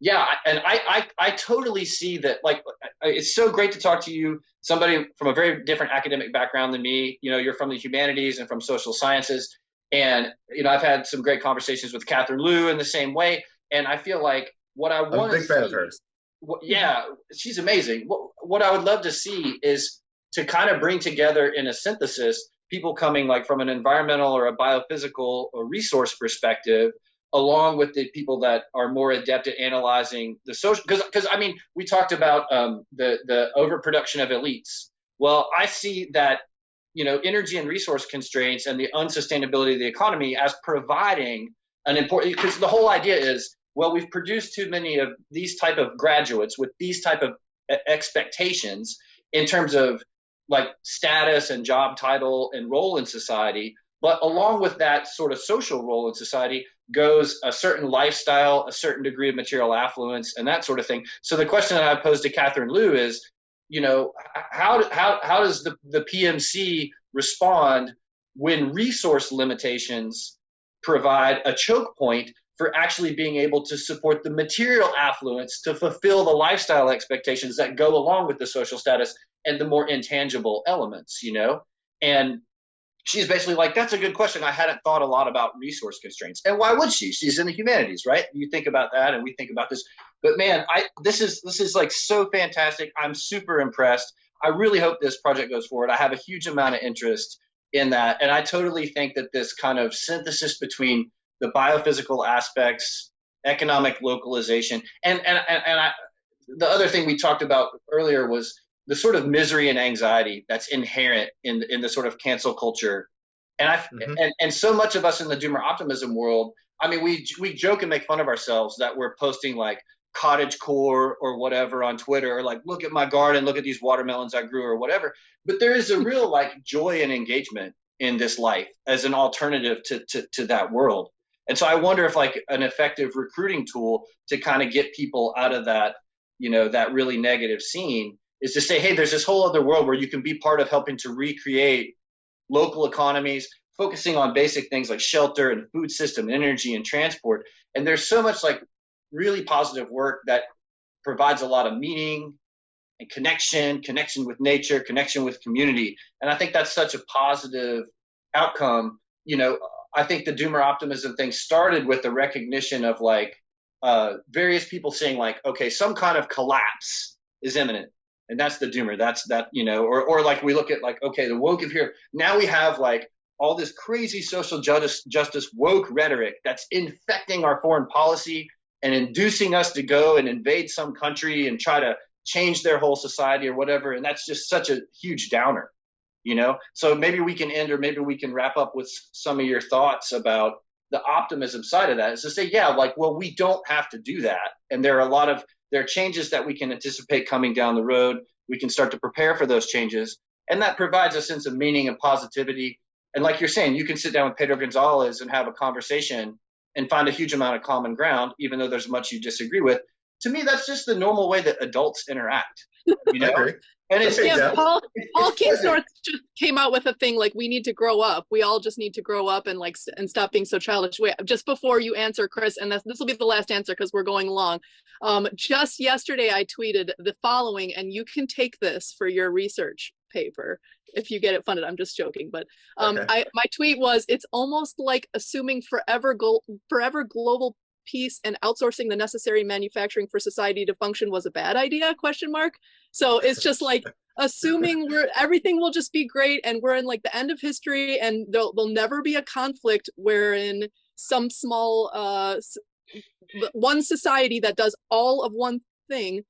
yeah, and I totally see that. Like, it's so great to talk to you, somebody from a very different academic background than me. You're from the humanities and from social sciences, and I've had some great conversations with Catherine Liu in the same way. And I feel like what I I'm a want to big fan of see, hers. mhm, yeah, she's amazing. What I would love to see is to kind of bring together in a synthesis people coming like from an environmental or a biophysical or resource perspective along with the people that are more adept at analyzing the social, because I mean we talked about the overproduction of elites. Well, I see that energy and resource constraints and the unsustainability of the economy as providing an important, because the whole idea is, well, we've produced too many of these type of graduates with these type of expectations in terms of like status and job title and role in society. But along with that sort of social role in society goes a certain lifestyle, a certain degree of material affluence, and that sort of thing. So the question that I posed to Catherine Liu is, how does the PMC respond when resource limitations provide a choke point for actually being able to support the material affluence to fulfill the lifestyle expectations that go along with the social status and the more intangible elements. And she's basically like, that's a good question. I hadn't thought a lot about resource constraints. And why would she? She's in the humanities, right? You think about that and we think about this. But man, this is like so fantastic. I'm super impressed. I really hope this project goes forward. I have a huge amount of interest in that. And I totally think that this kind of synthesis between the biophysical aspects, economic localization, and the other thing we talked about earlier was the sort of misery and anxiety that's inherent in the sort of cancel culture. And I Hmm. and so much of us in the doomer optimism world, I mean, we joke and make fun of ourselves that we're posting like cottage core or whatever on Twitter, or like, look at my garden, look at these watermelons I grew or whatever. But there is a real like joy and engagement in this life as an alternative to that world. And so I wonder if like an effective recruiting tool to kind of get people out of that, that really negative scene is to say, hey, there's this whole other world where you can be part of helping to recreate local economies, focusing on basic things like shelter and food system, energy and transport. And there's so much like really positive work that provides a lot of meaning and connection with nature, connection with community. And I think that's such a positive outcome. I think the doomer optimism thing started with the recognition of like various people saying like, okay, some kind of collapse is imminent. And that's the doomer. That's that, or like we look at like, okay, the woke of here. Now we have like all this crazy social justice woke rhetoric that's infecting our foreign policy and inducing us to go and invade some country and try to change their whole society or whatever. And that's just such a huge downer. So maybe we can end, or maybe we can wrap up with some of your thoughts about the optimism side of that, is to say, yeah, like, well, we don't have to do that. And there are changes that we can anticipate coming down the road. We can start to prepare for those changes. And that provides a sense of meaning and positivity. And like you're saying, you can sit down with Pedro Gonzalez and have a conversation and find a huge amount of common ground, even though there's much you disagree with. to me, that's just the normal way that adults interact. You know, I agree. and it's Yeah, Yeah. Paul it's Kingsnorth just came out with a thing like we need to grow up. We all just need to grow up and like and stop being so childish. Wait, just before you answer, Chris, and this will be the last answer because we're going long. Just yesterday, I tweeted the following, and you can take this for your research paper if you get it funded. I'm just joking, but Okay. my tweet was, it's almost like assuming forever global peace and outsourcing the necessary manufacturing for society to function was a bad idea, question mark. So it's just like assuming everything will just be great and we're in like the end of history and there'll never be a conflict wherein some small one society that does all of one thing,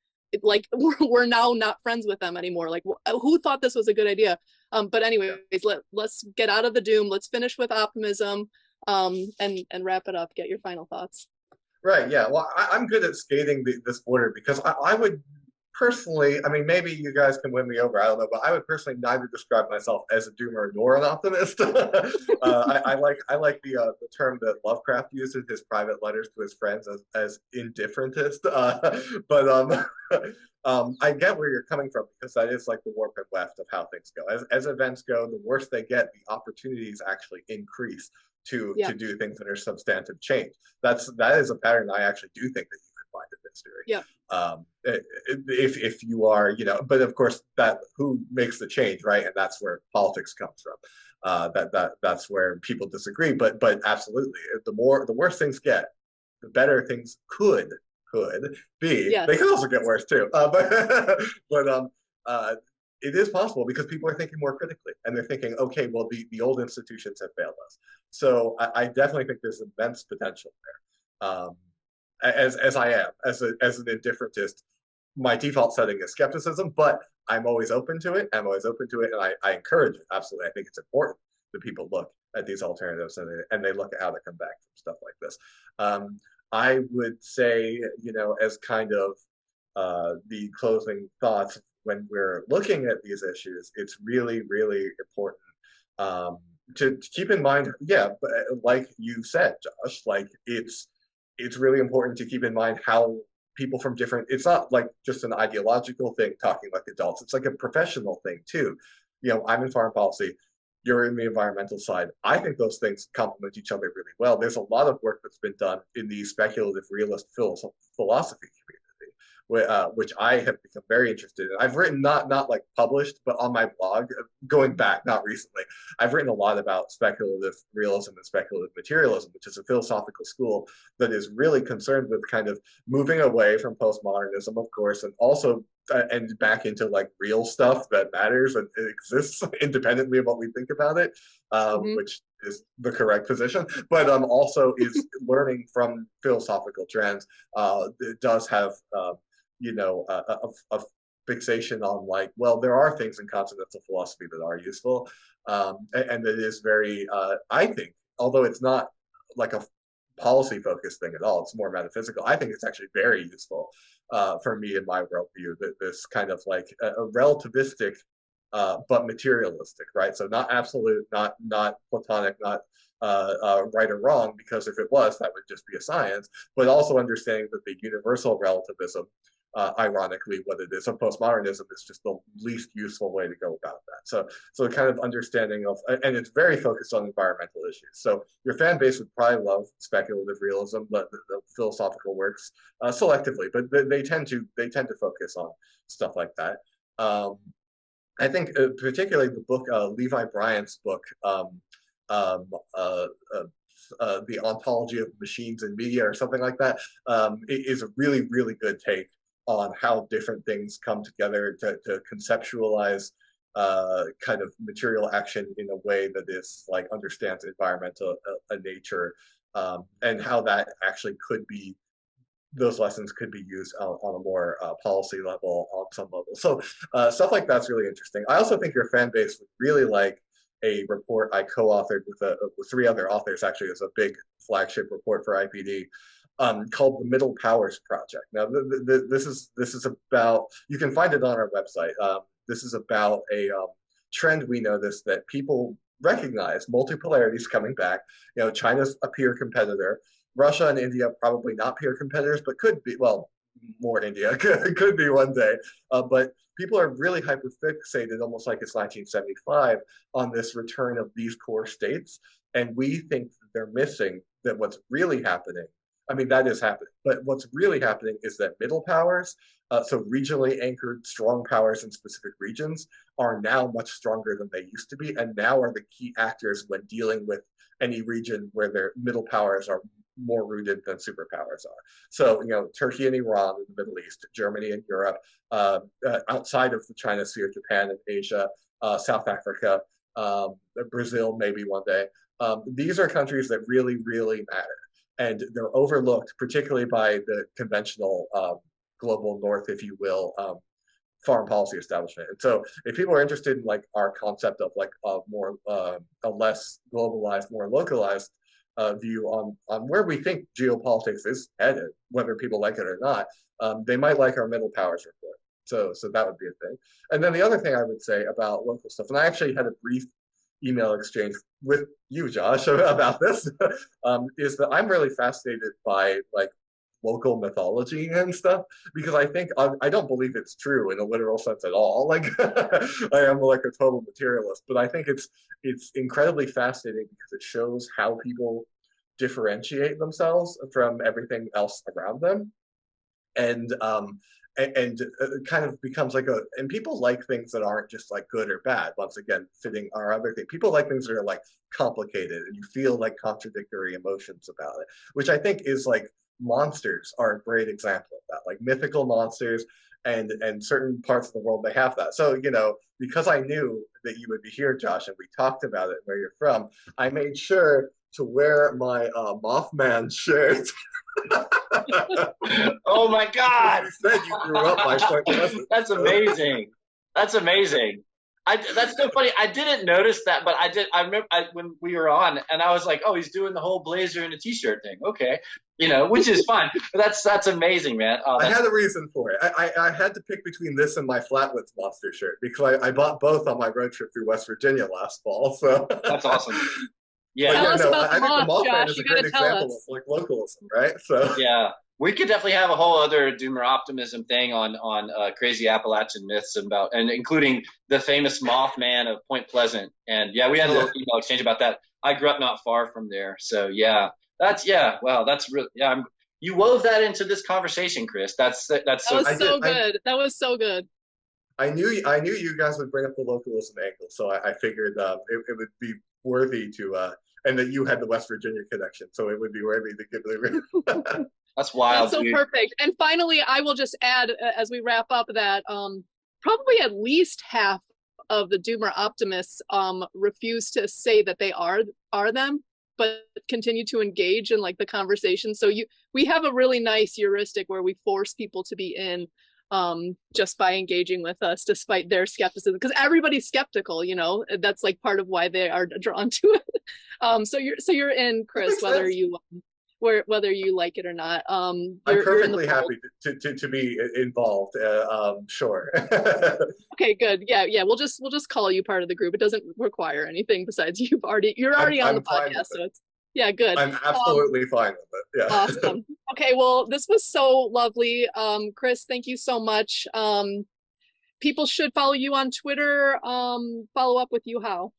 like we're now not friends with them anymore. Like who thought this was a good idea? But anyways, let's get out of the doom. Let's finish with optimism and wrap it up. Get your final thoughts. Right, yeah. Well, I'm good at skating this border because I would personally, I mean, maybe you guys can win me over, I don't know, but I would personally neither describe myself as a doomer nor an optimist. I like the term that Lovecraft used in his private letters to his friends as indifferentist. But I get where you're coming from because that is like the warp and weft of how things go. As events go, the worse they get, the opportunities actually increase to do things that are substantive change. That is a pattern I actually do think that you can find in history. Yeah. If you are, you know, but of course that who makes the change, right? And that's where politics comes from. That's where people disagree. But absolutely, the worse things get, the better things could be. Yes. They could also get worse too. But it is possible because people are thinking more critically and they're thinking, okay, well, the old institutions have failed us. So I definitely think there's immense potential there. As I am, as an indifferentist, my default setting is skepticism, but I'm always open to it. I'm always open to it, and I encourage it. Absolutely. I think it's important that people look at these alternatives and they look at how they come back from stuff like this. I would say, you know, as kind of the closing thoughts, when we're looking at these issues, it's really, really important to keep in mind, like you said, Josh, like it's really important to keep in mind how people from different, it's not like just an ideological thing talking like adults, it's like a professional thing too. You know, I'm in foreign policy, you're in the environmental side. I think those things complement each other really well. There's a lot of work that's been done in the speculative realist philosophy community, which I have become very interested in. I've written not like published, but on my blog, going back, not recently, I've written a lot about speculative realism and speculative materialism, which is a philosophical school that is really concerned with kind of moving away from postmodernism, of course, and also and back into like real stuff that matters and it exists independently of what we think about it, which is the correct position, but also is learning from philosophical trends. It does have you know, a fixation on like, well, there are things in continental philosophy that are useful, and it is very, I think, although it's not like a policy focused thing at all, it's more metaphysical. I think it's actually very useful for me in my worldview. That this kind of like a relativistic, but materialistic, right? So not absolute, not Platonic, not right or wrong, because if it was, that would just be a science. But also understanding that the universal relativism, ironically, what it is of postmodernism is just the least useful way to go about that. So kind of understanding of, and it's very focused on environmental issues. So your fan base would probably love speculative realism, the philosophical works selectively, but they tend to focus on stuff like that. I think particularly the book, Levi Bryant's book, the Ontology of Machines and Media or something like that, is a really, really good take on how different things come together to conceptualize kind of material action in a way that is like understands environmental nature, and how that actually could be, those lessons could be used on a more policy level, on some level. So stuff like that's really interesting. I also think your fan base would really like a report I co-authored with 3 other authors. Actually, it's a big flagship report for IPD, called the Middle Powers Project. Now, this is about, you can find it on our website. This is about a trend we noticed that people recognize: multipolarity is coming back. China's a peer competitor. Russia and India probably not peer competitors, but could be. Well, more India. Could be one day. But people are really hyperfixated, almost like it's 1975, on this return of these core states. And we think that they're missing that what's really happening. I mean, that is happening. But what's really happening is that middle powers, so regionally anchored strong powers in specific regions, are now much stronger than they used to be, and now are the key actors when dealing with any region where their middle powers are more rooted than superpowers are. So, Turkey and Iran in the Middle East, Germany and Europe, outside of the China sphere, Japan and Asia, South Africa, Brazil maybe one day. These are countries that really, really matter. And they're overlooked, particularly by the conventional global north, if you will, foreign policy establishment. And so if people are interested in like our concept of like a less globalized, more localized view on where we think geopolitics is headed, whether people like it or not, they might like our middle powers report. So that would be a thing. And then the other thing I would say about local stuff, and I actually had a brief email exchange with you, Josh, about this, is that I'm really fascinated by like local mythology and stuff, because I think I don't believe it's true in a literal sense at all. Like I am like a total materialist, but I think it's incredibly fascinating because it shows how people differentiate themselves from everything else around them, and kind of becomes like and people like things that aren't just like good or bad, once again fitting our other thing. People like things that are like complicated and you feel like contradictory emotions about it, which I think is like monsters are a great example of that, like mythical monsters, and certain parts of the world they have that. So because I knew that you would be here, Josh, and we talked about it where you're from, I made sure to wear my Mothman shirt. Oh my God! You said you grew up by Point Pleasant. That's amazing. That's amazing. That's so funny. I didn't notice that, but I did. I remember when we were on, and I was like, "Oh, he's doing the whole blazer and a t-shirt thing." Okay, which is fine. But that's amazing, man. I had a reason for it. I had to pick between this and my Flatwoods Monster shirt because I bought both on my road trip through West Virginia last fall. So that's awesome. Yeah, tell us about I think the Mothman is a great example of like localism, right? So yeah. We could definitely have a whole other Doomer optimism thing on crazy Appalachian myths and including the famous Mothman of Point Pleasant. And yeah, we had a little email exchange about that. I grew up not far from there, so yeah, that's really you wove that into this conversation, Chris. That was so good. That was so good. I knew you guys would bring up the localism angle, so I figured it would be worthy to. And that you had the West Virginia connection, so it would be worthy to give the. That's wild. That's so perfect. And finally, I will just add, as we wrap up, that probably at least half of the Doomer optimists refuse to say that they are them, but continue to engage in like the conversation. So we have a really nice heuristic where we force people to be in just by engaging with us, despite their skepticism, because everybody's skeptical. That's like part of why they are drawn to it. So you're in, Chris, whether you like it or not. I'm perfectly happy to be involved. Sure. Okay, good. Yeah. We'll just call you part of the group. It doesn't require anything besides you're already on the podcast, so it's good. I'm absolutely fine with it. Yeah. Awesome. Okay, well, this was so lovely. Chris, thank you so much. People should follow you on Twitter. Follow up with you how?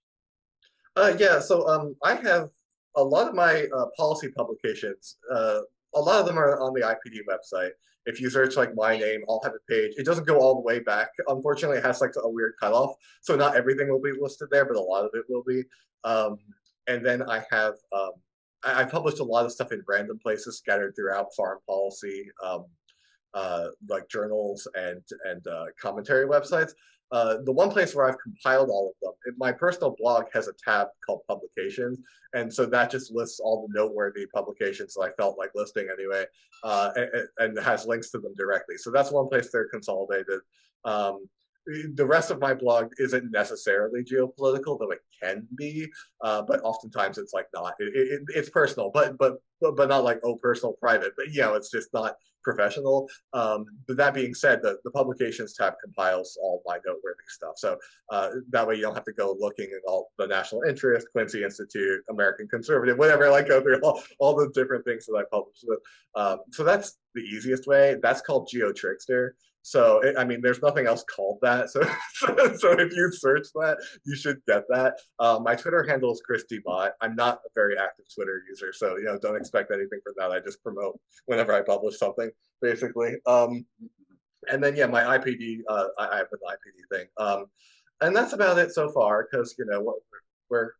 So I have a lot of my policy publications, a lot of them are on the IPD website. If you search like my name, I'll have a page. It doesn't go all the way back. Unfortunately, it has like a weird cutoff. So not everything will be listed there, but a lot of it will be. And then I have, I published a lot of stuff in random places scattered throughout foreign policy, like journals and commentary websites. The one place where I've compiled all of them, my personal blog has a tab called publications. And so that just lists all the noteworthy publications that I felt like listing anyway, and has links to them directly. So that's one place they're consolidated. The rest of my blog isn't necessarily geopolitical, though it can be, but oftentimes it's like not. It's personal, but not like personal, private. But it's just not professional. But that being said, the publications tab compiles all my noteworthy stuff. So that way you don't have to go looking at all the national interest, Quincy Institute, American Conservative, whatever, like go through all the different things that I publish with. So that's the easiest way. That's called GeoTrickster. So, I mean, there's nothing else called that. So, so if you search that, you should get that. My Twitter handle is Christy Mott. I'm not a very active Twitter user, so, you know, don't expect anything from that. I just promote whenever I publish something, basically. And then, yeah, my IPD, I have an IPD thing. And that's about it so far, because, you know, we're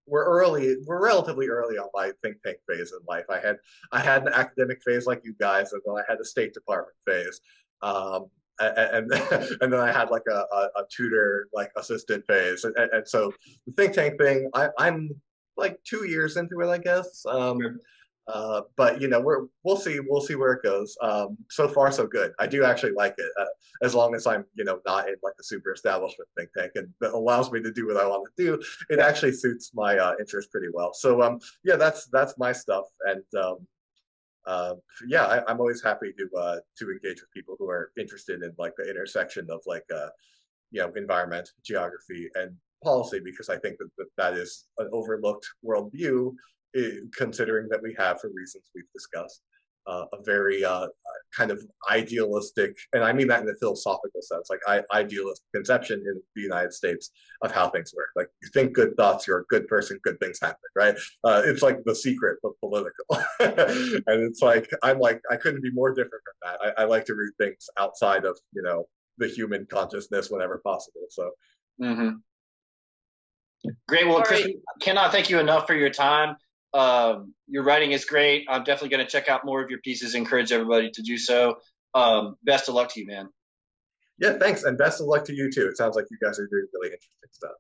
relatively early on my think tank phase in life. I had an academic phase like you guys, and then I had a State Department phase. And then I had like a tutor like assistant phase, and so the think tank thing, I'm like 2 years into it, I guess. But you know, we'll see where it goes. So far so good. I do actually like it, as long as I'm, you know, not in like a super establishment think tank, and that allows me to do what I want to do. It actually suits my interest pretty well. So yeah, that's my stuff. And yeah, I'm always happy to engage with people who are interested in like the intersection of like you know, environment, geography, and policy, because I think that is an overlooked worldview, considering that we have, for reasons we've discussed, a very kind of idealistic, and I mean that in a philosophical sense, like idealist conception in the United States of how things work. Like, you think good thoughts, you're a good person, good things happen, right? It's like The Secret, but political. And it's like, I'm like, I couldn't be more different from that. I like to root things outside of, you know, the human consciousness whenever possible. So. Mm-hmm. Great. Well, Chris, cannot thank you enough for your time. Your writing is great. I'm definitely going to check out more of your pieces. Encourage everybody to do so. Best of luck to you, man. Yeah, thanks. And best of luck to you too. It sounds like you guys are doing really interesting stuff.